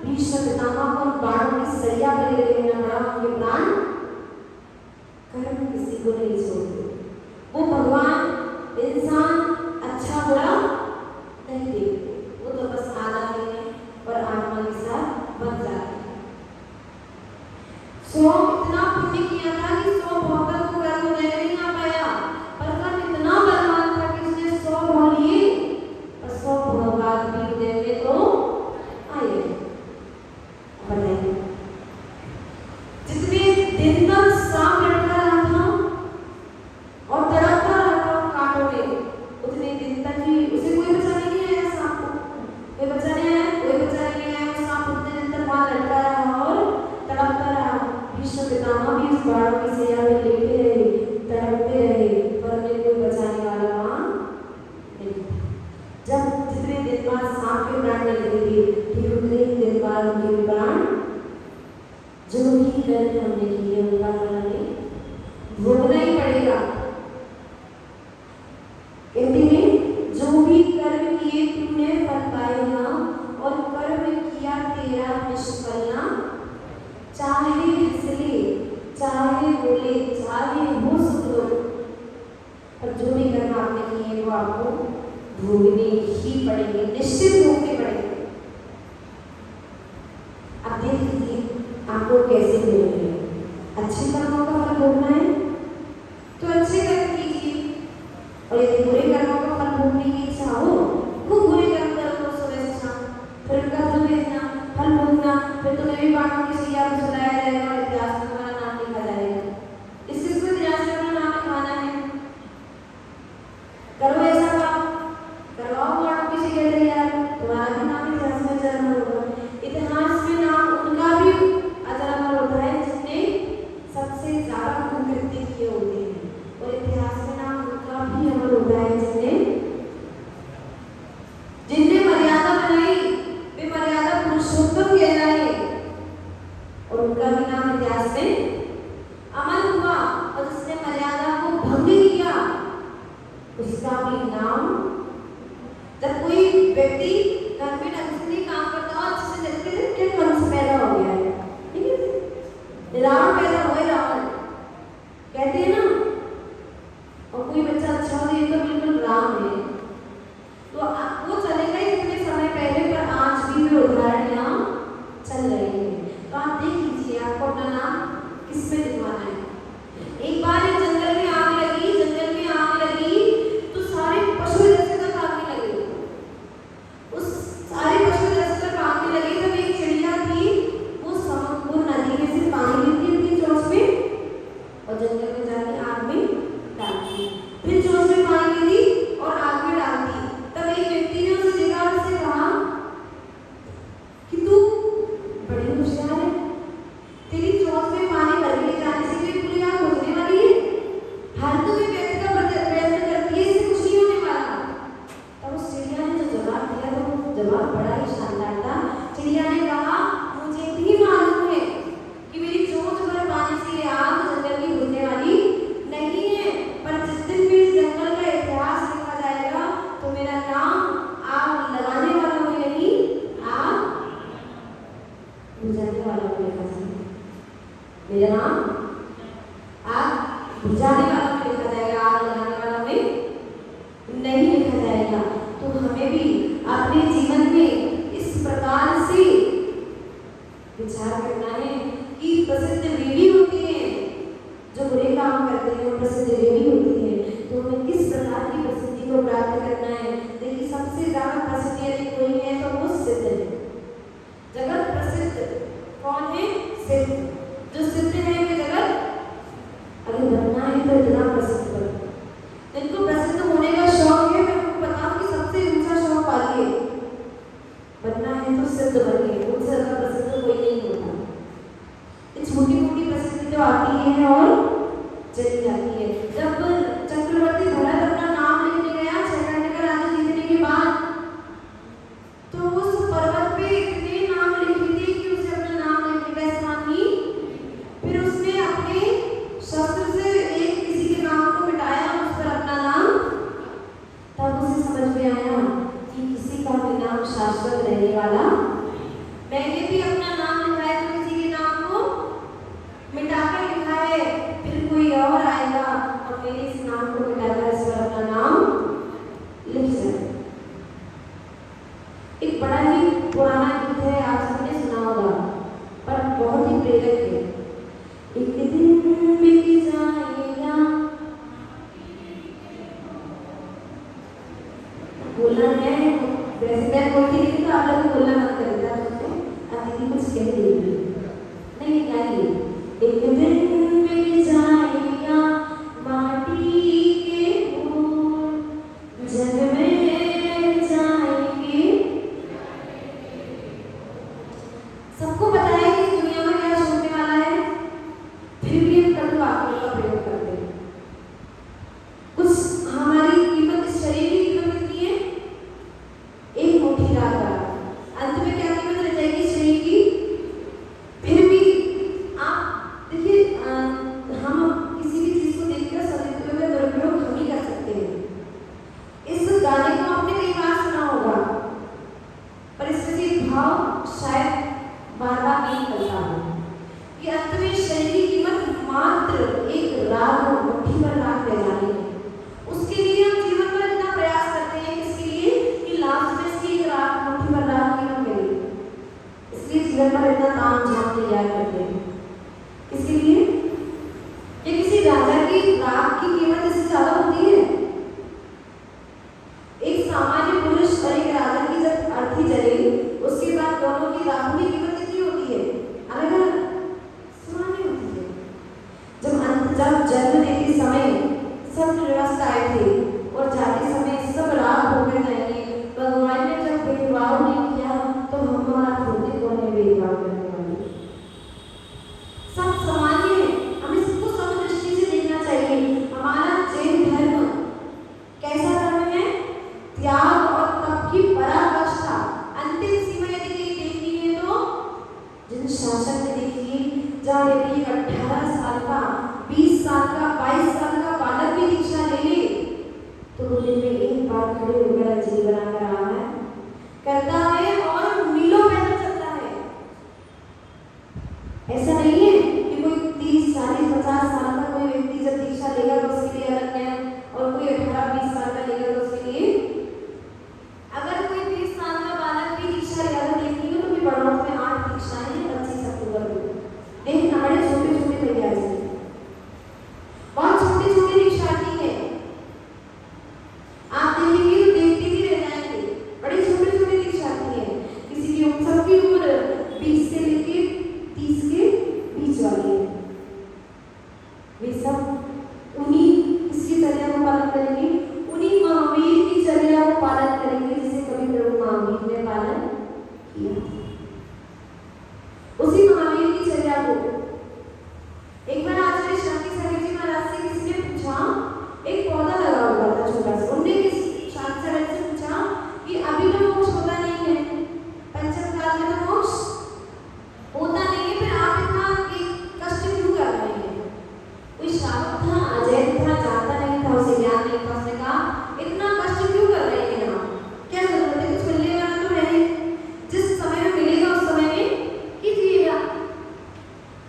भीष्म पितामह को बाणों की सैया पर लेना पड़ा। उनके प्राण कर्म किसी को नहीं छोड़ते। वो भगवान इंसान अच्छा बुरा नहीं देखते, वो तो बस आ जाते हैं और आत्मा के साथ बन जाते हैं। सो इतना पुण्य किया था कि 100 भाव तक वो कर्म नहीं आ पाया, पर कर्म इतना बलवान था कि उसने 100 भाव लिए और 100 भाव बाद भी हृदय में तो आए। बताइए, जितने दिन तक सांप लटका रहा था और तड़पता रहा था कांटों में, उतने दिन तक ही उसे कोई बचाने नहीं आया। सांप को कोई बचाने आया? कोई बचाने नहीं आया। वो सांप उतने दिन तक वहां लटका रहा और तड़पता रहा। भीष्म पितामह भी उस बाणों की सैया में लेटे रहे, तड़पते रहे, पर उन्हें कोई बचाने वाला वहां नहीं था। जब जितने दिन बाद सांप के प्राण निकलेंगे, फिर उतने ही दिन बाद उनके प्राण, जो भी कर्म हमने किए उनका फल हमें भोगना ही पड़ेगा। कहते हैं जो भी कर्म किए तूने फल पाएगा, और कर्म किया तेरा निष्फल ना। चाहे हंस ले, चाहे बोले, चाहे हो सुख लो, पर जो भी कर्म आपने किए वो आपको भोगने ही पड़ेंगे, निश्चित भोगने पड़ेंगे। अब देख लीजिए आपको कैसे मिलेंगे। अच्छे कर्मों का फल भोगना है तो अच्छे कर्म कीजिए, और यदि बुरे कर्मों का फल भोगने की इच्छा हो, खूब बुरे कर्म करो सुबह से शाम, फिर उनका फल भेजना, फल भोगना, फिर तुम्हें भी बाणों की सैया में सुलाया जाएगा और इतिहास में तुम्हारा नाम लिखा जाएगा। इस चीज को इतिहास में अपना नाम लिखवाना है। करो ऐसा काम, करवाओ बाणों की सैया तैयार, तुम्हारा भी नाम इतिहास में जन्म होगा। इतिहास में नाम उनका भी अजरामर होता है जिसने सबसे ज्यादा कुकृत्य किए होते हैं, और इतिहास में नाम उनका भी अमर होता है जिनने मर्यादा बनाई, वे मर्यादा पुरुषोत्तम कहलाए, और उनका भी नाम इतिहास में अमर हुआ। और जिसने मर्यादा को भंग किया उसका भी नाम, जब कोई व्यक्ति घर में ढंग से नहीं काम करता और जिससे देखते हैं कि वंश पैदा हो गया है, ठीक है, रावण पैदा हुए, रावण कहते हैं ना, और कोई बच्चा अच्छा हो ये तो बिल्कुल राम है, तो वो चलेगा ही इतने समय पहले, पर आज भी वे उदाहरण यहाँ चल रहे हैं। तो आप देख लीजिए आपको अपना नाम किस पे लिखवाना है। एक बार एक जंगल में आग लगी, जंगल में आग लगी तो सारे पशु जैसे तक भागने लगे, उस सारे पशु जैसे तक भागने लगे। तब एक चिड़िया थी, वो नदी भिजाने वाला को लिखा जाएगा, मेरा नाम आग भिजाने वाला में लिखा जाएगा, आग लगाने वाला में नहीं लिखा जाएगा। तो हमें भी अपने जीवन में इस प्रकार से विचार करना है कि प्रसिद्ध वे भी होते हैं जो बुरे काम करते हैं, और प्रसिद्ध वे भी होती है, तो हमें किस प्रकार की प्रसिद्धि को प्राप्त करना है। देखिए सबसे ज्यादा प्रसिद्धि यदि कोई है तो वो सिद्ध है, जगत प्रसिद्ध कौन है? सिद्ध। जो सिद्ध है वे जगत अगर बनना है तो इतना प्रसिद्ध बनो। जिनको प्रसिद्ध होने का शौक है, मैं आपको बताऊं कि सबसे ऊंचा शौक पालिए, बनना है तो सिद्ध बनिए, उनसे ज्यादा प्रसिद्ध कोई नहीं होता। छोटी मोटी प्रसिद्धि तो आती है और चली जाती है। जब चक्रवर्ती भरत अपना नाम लिखने गया छठंड का राज्य जीतने के बाद, तो उस पर्वत पे इतने नाम लिखे थे कि उसे अपना नाम लिखने का स्थान ही, फिर उसने अपने शस्त्र से एक किसी के नाम को मिटाया, उस पर अपना नाम, तब उसे समझ में आया कि किसी का भी नाम शाश्वत रहने वाला। मैंने भी अपना नाम लिखा है तो किसी के नाम को मिटाकर लिखा है, फिर कोई और आएगा और मेरे इस नाम को मिटाकर इस पर अपना नाम लिख जाए। एक बड़ा ही पुराना गीत है, आप सबने सुना होगा, पर बहुत ही प्रेरक है। एक दिन बीत जाएगा, बोलना है वैसे मैं बोलती नहीं तो आप लोग बोलना मत करेगा, दीदी कुछ कह रही नहीं निकालिए। एक दिन मिल जाएगा माटी के फूल, जग में जाएंगे। सबको पता है कि दुनिया में क्या छूटने वाला है, फिर भी हम कल वाक्यों का प्रयोग करते हैं। कुछ हमारी कीमत, इस शरीर की कीमत कितनी है? एक मुट्ठी रात का। अंत में क्या कीमत रह जाएगी शरीर की? फिर भी आप देखिए, हम किसी भी चीज को देखकर सदुपयोग या दुरुपयोग हम ही कर सकते हैं। इस गाने को आपने कई बार सुना होगा, पर इसमें से भाव शायद बार बार नहीं निकलता है कि अंत में शरीर की कीमत मात्र एक रात, मुट्ठी भर रात रह जानी है। उसके लिए हम जीवन भर इतना प्रयास करते हैं, किसके लिए? कि लास्ट में इसकी एक रात, मुट्ठी भर रात की हम मिले, इसलिए जीवन भर इतना ताम झाम तैयार करते हैं। किसके लिए? कि किसी राजा की रात की कीमत इससे ज्यादा होती है। एक सामान्य पुरुष और एक राजा की जब अर्थी जले, उसके बाद दोनों की रातों की कीमत कितनी होती है? अलग अलग, सामान्य होती है। जब जन्म देते समय सब निर्वस्त्र आए थे और जाते समय सब रात होकर जाएंगे, भगवान ने जब भेदभाव नहीं किया तो हमारा छोटे कौन है भेदभाव करने वाले? सब सामान्य है, हमें सबको समदृष्टि से देखना चाहिए। हमारा जैन धर्म कैसा धर्म है? त्याग और तप की पराकाष्ठा, अंतिम सीमा यदि कहीं देखनी है तो जिन शासक ने देखिए, जहाँ यदि 18 साल का, 20 साल का, 22 साल का बालक भी दीक्षा ले ले तो वो दिन में एक बार खड़े होकर अंजलि बनाकर रहा है, करता है और मीलों पैदल चलता है। ऐसा नहीं है कि कोई 30, 40, 50 साल का कोई व्यक्ति जब दीक्षा लेगा तो उसके लिए अलग है, और कोई 18, 20 साल का लेगा तो उसके लिए, अगर कोई 20 साल का बालक भी दीक्षा लेगा तो देखिएगा तो भी बड़ौत में 8 दीक्षाएं हैं 25 अक्टूबर को। देखना, बड़े छोटे छोटे भैया जी, बहुत छोटे छोटे दीक्षार्थी हैं, आप देखेंगे तो देखते ही रह जाएंगे। बड़े छोटे छोटे दीक्षार्थी हैं, किसी की उम्र, सबकी उम्र 20 से लेकर 30 के बीच वाली है।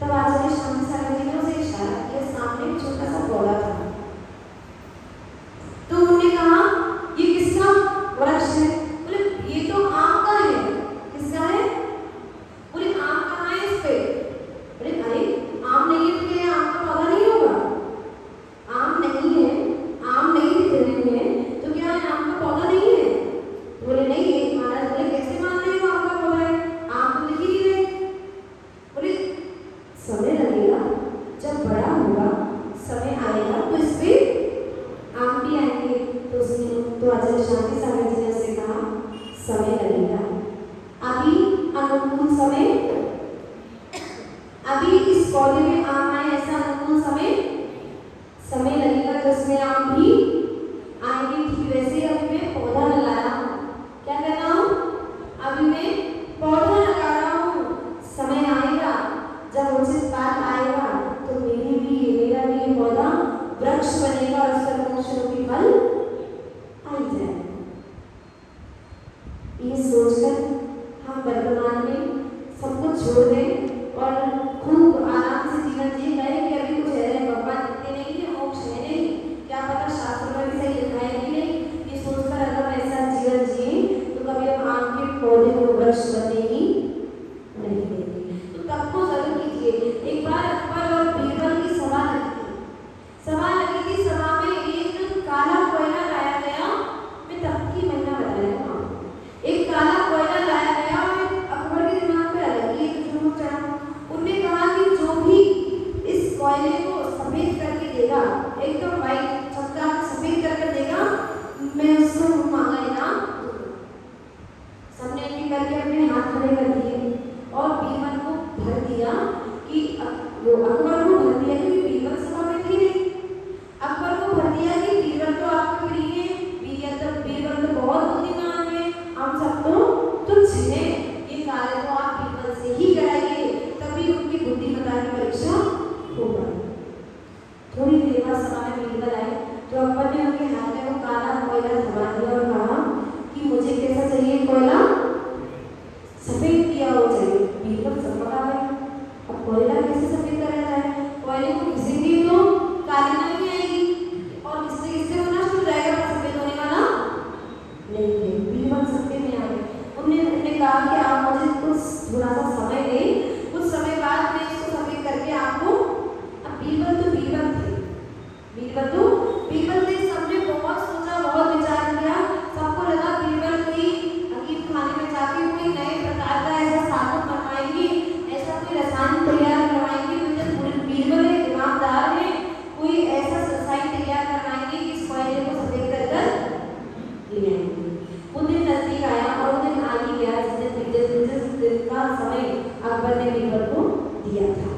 तब आचार्य शांति सागर जी ने उसे इशारा किया, सामने एक छोटा सा पौधा था। तो उन्होंने कहा ये किसका वृक्ष है? बोले ये तो आम का है। किसका है? बोले आम कहाँ है इस पे? बोले अरे आम नहीं है तो क्या आम का पौधा नहीं होगा? आम नहीं है, आम नहीं दिख रहे हैं तो क्या है आम का पौधा नहीं है? बोले नहीं है महाराज। बोले कैसे मान रहे हो आम का पौधा है? आम तो दिख ही नहीं रहे। बोले समय लगेगा, जब बड़ा होगा समय आएगा तो इस पे आम भी आएंगे। तो उसने तो आचार्य शांति सागर जी ने उससे कहा समय लगेगा, अभी अनुकूल समय, अभी इस पौधे में आम आए ऐसा अनुकूल समय लगेगा तो उसमें आम भी आएंगे। ठीक वैसे ही अभी मैं पौधा लगा रहा हूँ। क्या कर रहा हूँ? अभी मैं पौधा लगा रहा हूँ। समय आएगा, जब उचित काल आएगा तो मेरा भी ये पौधा वृक्ष बनेगा और उसका मोक्ष रूपी फल आ जाएगा। ये सोचकर हम वर्तमान में सब कुछ छोड़ दें और खूब आराम से जीवन जी गए कि अभी कुछ है भगवान दिखते नहीं है, मोक्ष है नहीं, क्या पता शास्त्र में भी सही लिखा है कि नहीं। ये सोचकर अगर हम ऐसा जीवन जिए तो कभी हम आम के पौधे को वृक्ष बनने ही नहीं देंगे। तो तब को जरूर कीजिए। एक बार अकबर और बीरबल की सभा लगी थी। सभा में एक काला कोयला लाया गया। मैं तब की महीना बताया था। एक काला कोयला लाया गया और अकबर के दिमाग में आ गया ये तो झूठ है। उन्होंने कहा कि जो भी इस कोयले को सफेद करके देगा, एकदम वाइट चमका सफेद करके देगा, मैं उसको मांगा इनाम दूंगा। सबने एक करके अपने हाथ खड़े कर दिए और बीरबल को भर दिया कि वो अकबर को भर दिया क्योंकि बीरबल सभा में थी नहीं। अकबर को भर दिया कि बीरबल तो आपके प्रिय है, बीरबल तो बहुत बुद्धिमान है, हम सब तो तुच्छ हैं, ये कार्य तो आप बीरबल से ही कराइए, तभी उनकी बुद्धिमत्ता की परीक्षा होगा। थोड़ी देर बाद सभा में बीरबल आए तो अकबर ने उनके हाथ में वो काला कोयला थमा दिया और कहा कि मुझे कैसा चाहिए कोयला? सफेद किया हो चाहिए। बीरबल समझ आ गए, अब कोयला कैसे सफेद करा जाए? कोयले को घिसेंगे तो काली नहीं आएगी और किससे होना शुरू जाएगा पर सफेद होने वाला नहीं है। बीरबल सत्य में आ गए। उन्होंने कहा कि आप मुझे कुछ थोड़ा सा समय दें, कुछ समय बाद मैं इसको सफेद करके आपको। अब बीरबल तो बीरबल थे। सबने बहुत सोचा, बहुत विचार किया। सबको लगा बीरबल कोई हकीम खाने में जाके कोई नए प्रकार का ऐसा साधन बनवाएंगे, ऐसा कोई रसायन तैयार करवाएंगे। बीरबल एक दिमागदार है, कोई ऐसा रसायन तैयार करवाएंगे कि इस कोयले को सफेद कर ले आएंगे। वो दिन नजदीक आया और वो दिन आ ही गया जिस दिन का समय अकबर ने बीरबल को दिया था।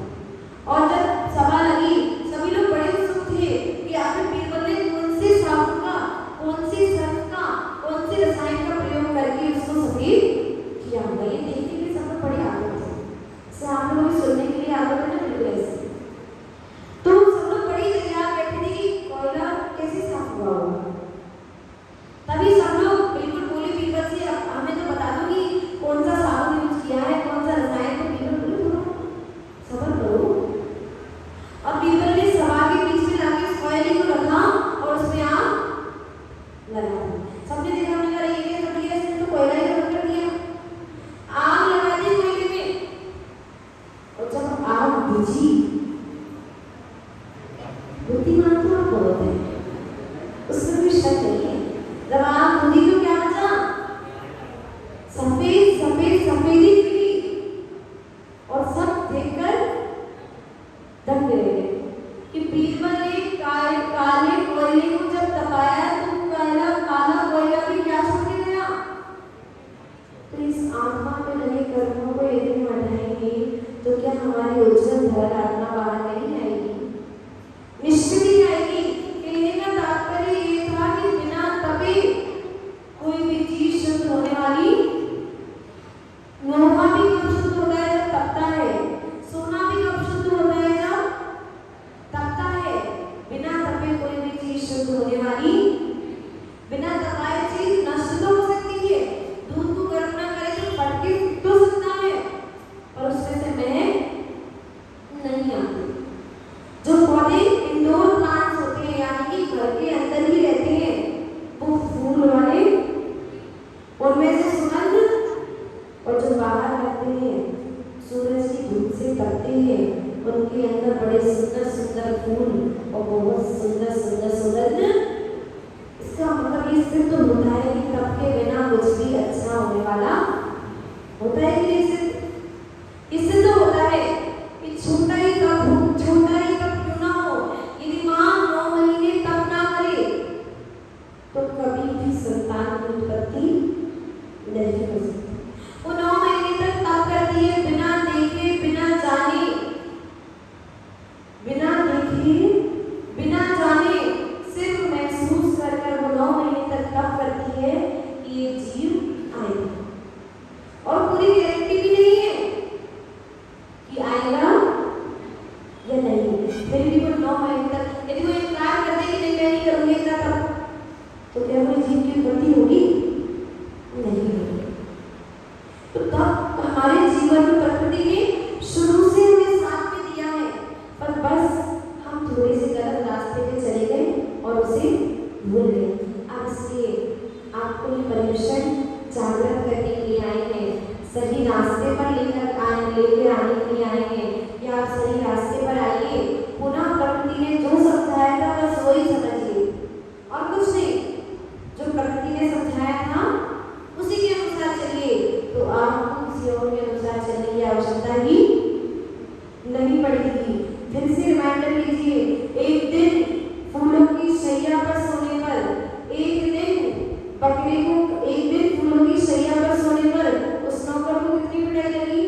और जब सभा लगी सभी लोग बड़े उत्सुक थे कि आखिर बीरबल ने कौन से साबुन का, कौन सी सर्फ का, कौन से रसायन का प्रयोग करके उसको सफेद किया होगा। ये देखने के सब बड़ी आदत है, इसे आप लोगों को सुनने के लिए आदत है ना, बिल्कुल ऐसे। तो सब लोग बड़ी तैयार बैठे थे कि कोयला कैसे साफ हुआ होगा। तभी सब लोग बिल्कुल बोले बीरबल से, अब हमें तो बता दो कि कौन सा साबुन यूज किया है, कौन सा रसायन। तो बीरबल बोले थोड़ा सब्र करो। और बीरबल ने सभा के बीच में लाके उस कोयले को रखा और उसमें आग लगा दी। सबने देखा, हमने कहा ये क्या कर दिया इसने, तो कोयला ही रख दिया। आग लगा दी कोयले में और जब आग बुझी, बुद्धिमान तो आप बहुत है, उसमें कोई शक नहीं है। जब आग बुझी तो क्या बचा? सफेदी मिली और सब देखकर दंग रह गए कि बीरबल ने काले कोयले को जब तपाया तो काला कोयला भी क्या छोड़ के गया। तो इस आत्मा में लगे कर्मों को यदि हम हटाएंगे तो क्या हमारी उज्जवल धर्म आत्मा बाहर नहीं आएगी? निश्चित ही आएगी। कहने का तात्पर्य ये था कि बिना तपे कोई भी चीज शुद्ध होने वाली। लोहा भी कब शुद्ध होता है? जब तपता है। सोना भी कब शुद्ध होता है? जब पत्ते हैं, उनके अंदर बड़े सुंदर सुंदर फूल और बहुत सुंदर सुंदर सुगंध। इसका मतलब ये सिद्ध होता है कि तप के बिना कुछ भी अच्छा होने वाला होता है कि ये सिद्ध होता है कि छोटा ही तप क्यों ना हो, यदि मां 9 महीने तप ना करे तो कभी भी संतान की उत्पत्ति नहीं हो सकती। वो 9 महीने तक तप करती है, बिना देखे बिना जाने, सिर्फ महसूस कर वो 9 महीने तक तप करती है कि ये जीव आएगा, और पूरी गारंटी भी नहीं है कि आएगा या नहीं। फिर भी वो 9 महीने तक यदि वो इनकार कर दे कि नहीं मैं नहीं करूंगी इतना तप, तो क्या वो जीव की उत्पत्ति होगी? नहीं होगी। तो तब हमारे जीवन में प्रकृति ने शुरू से हमें साथ में दिया है, पर बस हम थोड़े से गलत रास्ते पे चले गए और उसे भूल गए। अब इसलिए आपको ये परमिशन जागृत करने के लिए आए हैं, सही रास्ते पर लेकर आने के लिए आए हैं कि आप सही रास्ते पर आइए। पुनः प्रकृति ने जो समझाया था बस वही समझिए और कुछ नहीं। जो प्रकृति ने समझाया था उसी के अनुसार चलिए, तो आपको किसी और के अनुसार चलने की आवश्यकता ही नहीं पड़ेगी। फिर से रिमाइंडर लीजिए, एक दिन फूलों की शैया पर सोने पर, एक दिन बकरे को, एक दिन फूलों की शैया पर सोने पर उस नौकर को कितनी पिटाई लगी?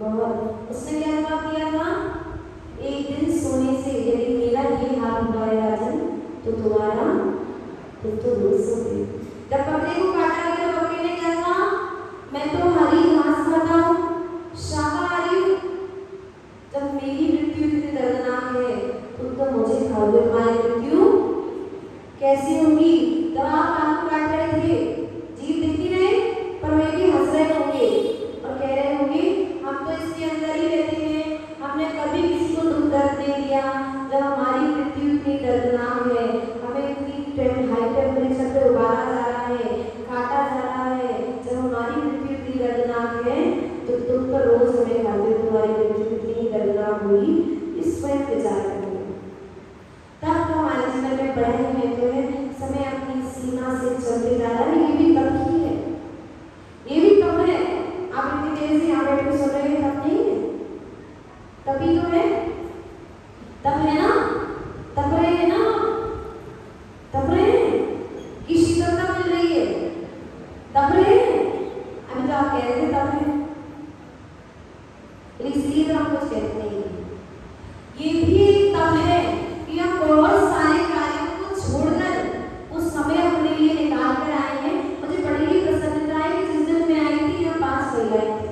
बहुत। उसने क्या जवाब दिया था? एक दिन सोने से यदि मेरा ये हाल हुआ है राजन, तो तुम्हारा तुम तो रोज सोते। जब बकरे को काटा गया तो बकरे ने क्या कहा? मैं तो हरी घास खाता हूँ, शाकाहारी हूँ। जब मेरी मृत्यु इतनी दर्दनाक है, तुम तो मुझे खाओगे। तुम्हारी मृत्यु कैसी होगी? जब आप आपको काट रहे थे, जीव दिख नहीं रहे, पर वे भी हंस रहे होंगे और कह रहे होंगे हम तो इसके अंदर ही रहते हैं, हमने कभी किसी को दुख दर्द नहीं दिया। जब हमारी मृत्यु इतनी दर्दनाक है, हमें इतनी हाई टेम्परेचर पे उबाला जा रहा है, काटा जा रहा है, जब हमारी मृत्यु इतनी दर्दनाक है, तो तुम तो रोज हमें खाते हो, तुम्हारी मृत्यु इतनी दर्दनाक हुई, इस स्वयं विचार करेंगे। तब तो हमारे जीवन में बढ़ाई में तो है, समय अपनी सीमा से चलते जा रहा है। ये भी तब ही है, ये भी तब है। आप इतनी देर से यहाँ बैठ के सुन रहे हैं, तब नहीं है, तभी तो है, तब है ना, तब रहे है ना, तब रहे कि शीतलता मिल रही है, तब रहे। अभी तो आप कह रहे थे तब है, इसलिए तो हम कुछ कहते नहीं। ये भी एक तब है कि हम बहुत सारे कार्यों को छोड़कर उस समय अपने लिए निकाल कर आए हैं। मुझे बड़ी ही प्रसन्नता है कि जिस दिन मैं आई थी यहाँ 5 महिलाएं थी।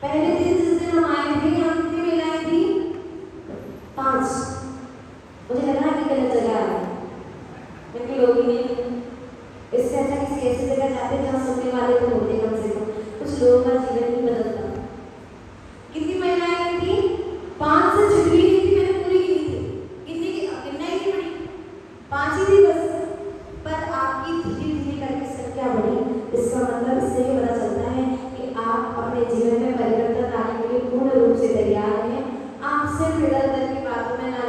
पहले दिन जिस दिन हम आए थे यहाँ कितनी महिलाएं थी? 5। मुझे लगा कि गलत जगह आ गई, क्योंकि लोग ही नहीं। इससे अच्छा किसी ऐसी जगह जाते जहाँ सुनने वाले तो होते, कम से कम कुछ लोगों का जीवन भी बदलता। कितनी महिलाएं थी? 5 से छुट्टी नहीं थी, मैंने पूरी गिनी थी। कितनी की गिनना ही नहीं पड़ी, 5 ही थी बस। पर आपकी धीरे धीरे करके संख्या बढ़ी। इसका मतलब इससे भी पता चलता है कि आप अपने जीवन में परिवर्तन लाने के लिए पूर्ण रूप से तैयार हैं। आप सिर्फ इधर उधर की बातों में ना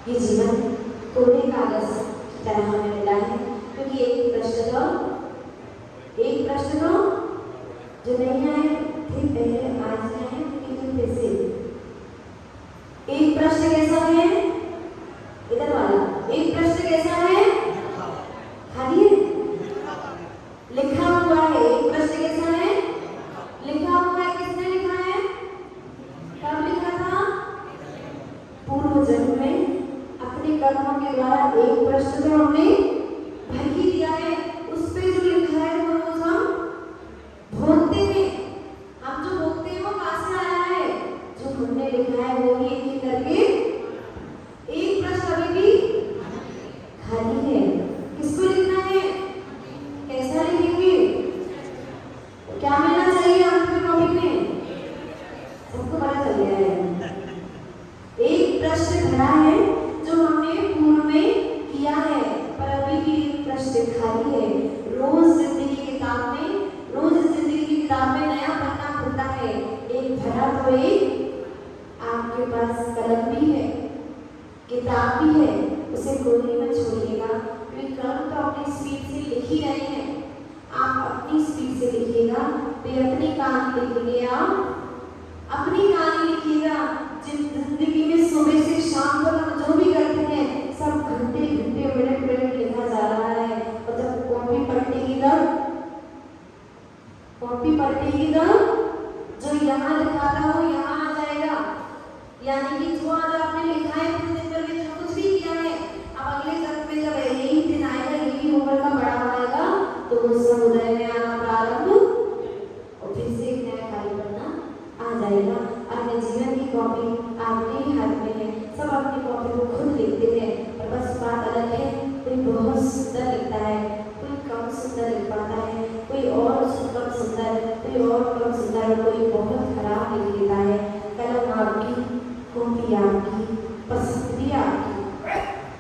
ये जीवन कोरे कागज की तरह हमें मिला है, क्योंकि एक प्रश्न तो जो नहीं आए थे पहले आज आए हैं, क्योंकि फिर से एक प्रश्न कैसा है, इधर वाला एक प्रश्न कैसा है, खाली है, लिखा हुआ है। एक प्रश्न कैसा है, लिखा हुआ है। किसने लिखा है, कब लिखा था, पूर्व जन्म में अपने कर्मों के द्वारा एक प्रश्न तो हमने भर ही दिया है। उस पे जो लिखा है वो रोज हम भोगते हैं। हम जो भोगते हैं वो कहाँ से आया है, जो हमने लिखा है वो ही एक करके एक प्रश्न अभी भी खाली है। किसको लिखना है, कैसा लिखेंगे, क्या मिलना चाहिए आपके टॉपिक में, सबको पता चल गया है। एक प्रश्न भरा है जो हमने पूर्व में किया है, पर अभी भी एक प्रश्न खाली है। रोज जिंदगी की किताब में नया पन्ना खुलता है। एक भरा तो एक आपके पास कलम भी है, किताब भी है, उसे खोलने मत छोड़िएगा, क्योंकि कलम तो अपनी स्पीड से लिख ही रहे हैं। आप अपनी स्पीड से लिखिएगा, तो अपनी कहानी लिखिएगा, आप अपनी कहानी लिखिएगा। जिंदगी में सुबह से शाम तक हम जो भी करते हैं सब घंटे मिनट लिखा जा रहा है। और जब कॉपी पलटेगी तब जो यहाँ लिखा था वो यहाँ आ जाएगा। यानी कि जो आज आपने लिखा है कुछ दिन पहले जो कुछ भी किया है, अब अगले जन्म में जब यही दिन आएगा, यही उम्र का बड़ा आएगा, तो वो सब उदय में आना प्रारंभ और फिर से एक नया खाली पन्ना आ जाएगा। अपने जीवन की कॉपी आपके ही हाथ में है, सब अपनी कॉपी को खुद लिखते हैं। और बस बात अलग है, कोई बहुत सुंदर लिखता है, कोई कम सुंदर लिख पाता है, कोई और कम सुंदर, कोई और कम सुंदर, कोई बहुत खराब लिख लेता है। कलम आपकी, कॉपी आपकी, पसंद भी आपकी।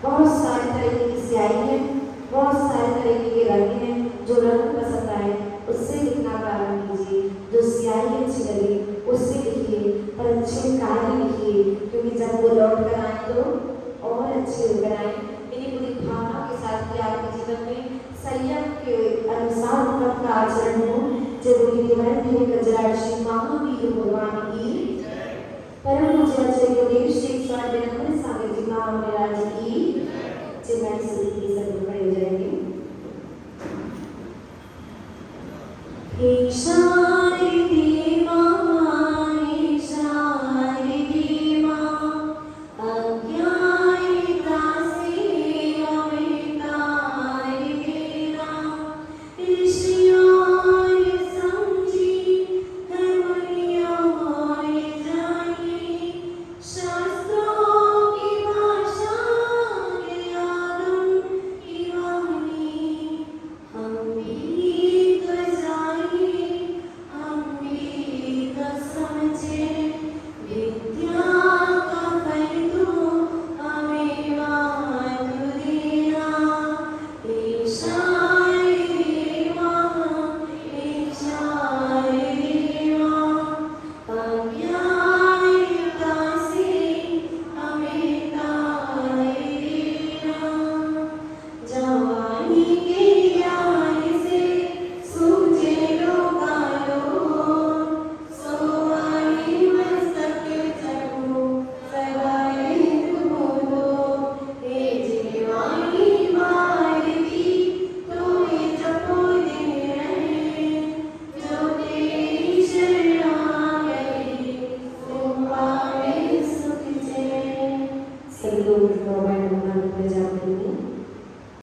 बहुत सारे तरीके की स्याही है, बहुत सारे तरीके के रंग हैं। जो रंग पसंद आए उससे लिखना प्रारंभ कीजिए, जो स्याही अच्छी लगे उससे लिखिए, पर अच्छे कार्य लिखिए, क्योंकि जब वो लौट कर आए तो और अच्छे होकर आए। इन्हीं बुरी भावनाओं के साथ कि आपके जीवन में संयम के अनुसार कर्म का आचरण हो। जब गजराज श्री महावीर भगवान की परम पूज्य गुरुदेव श्री स्वामी विनम्र सागर जी महाराज की जय श्री सब बड़े जाएंगे। हम भी मोबाइल नंबर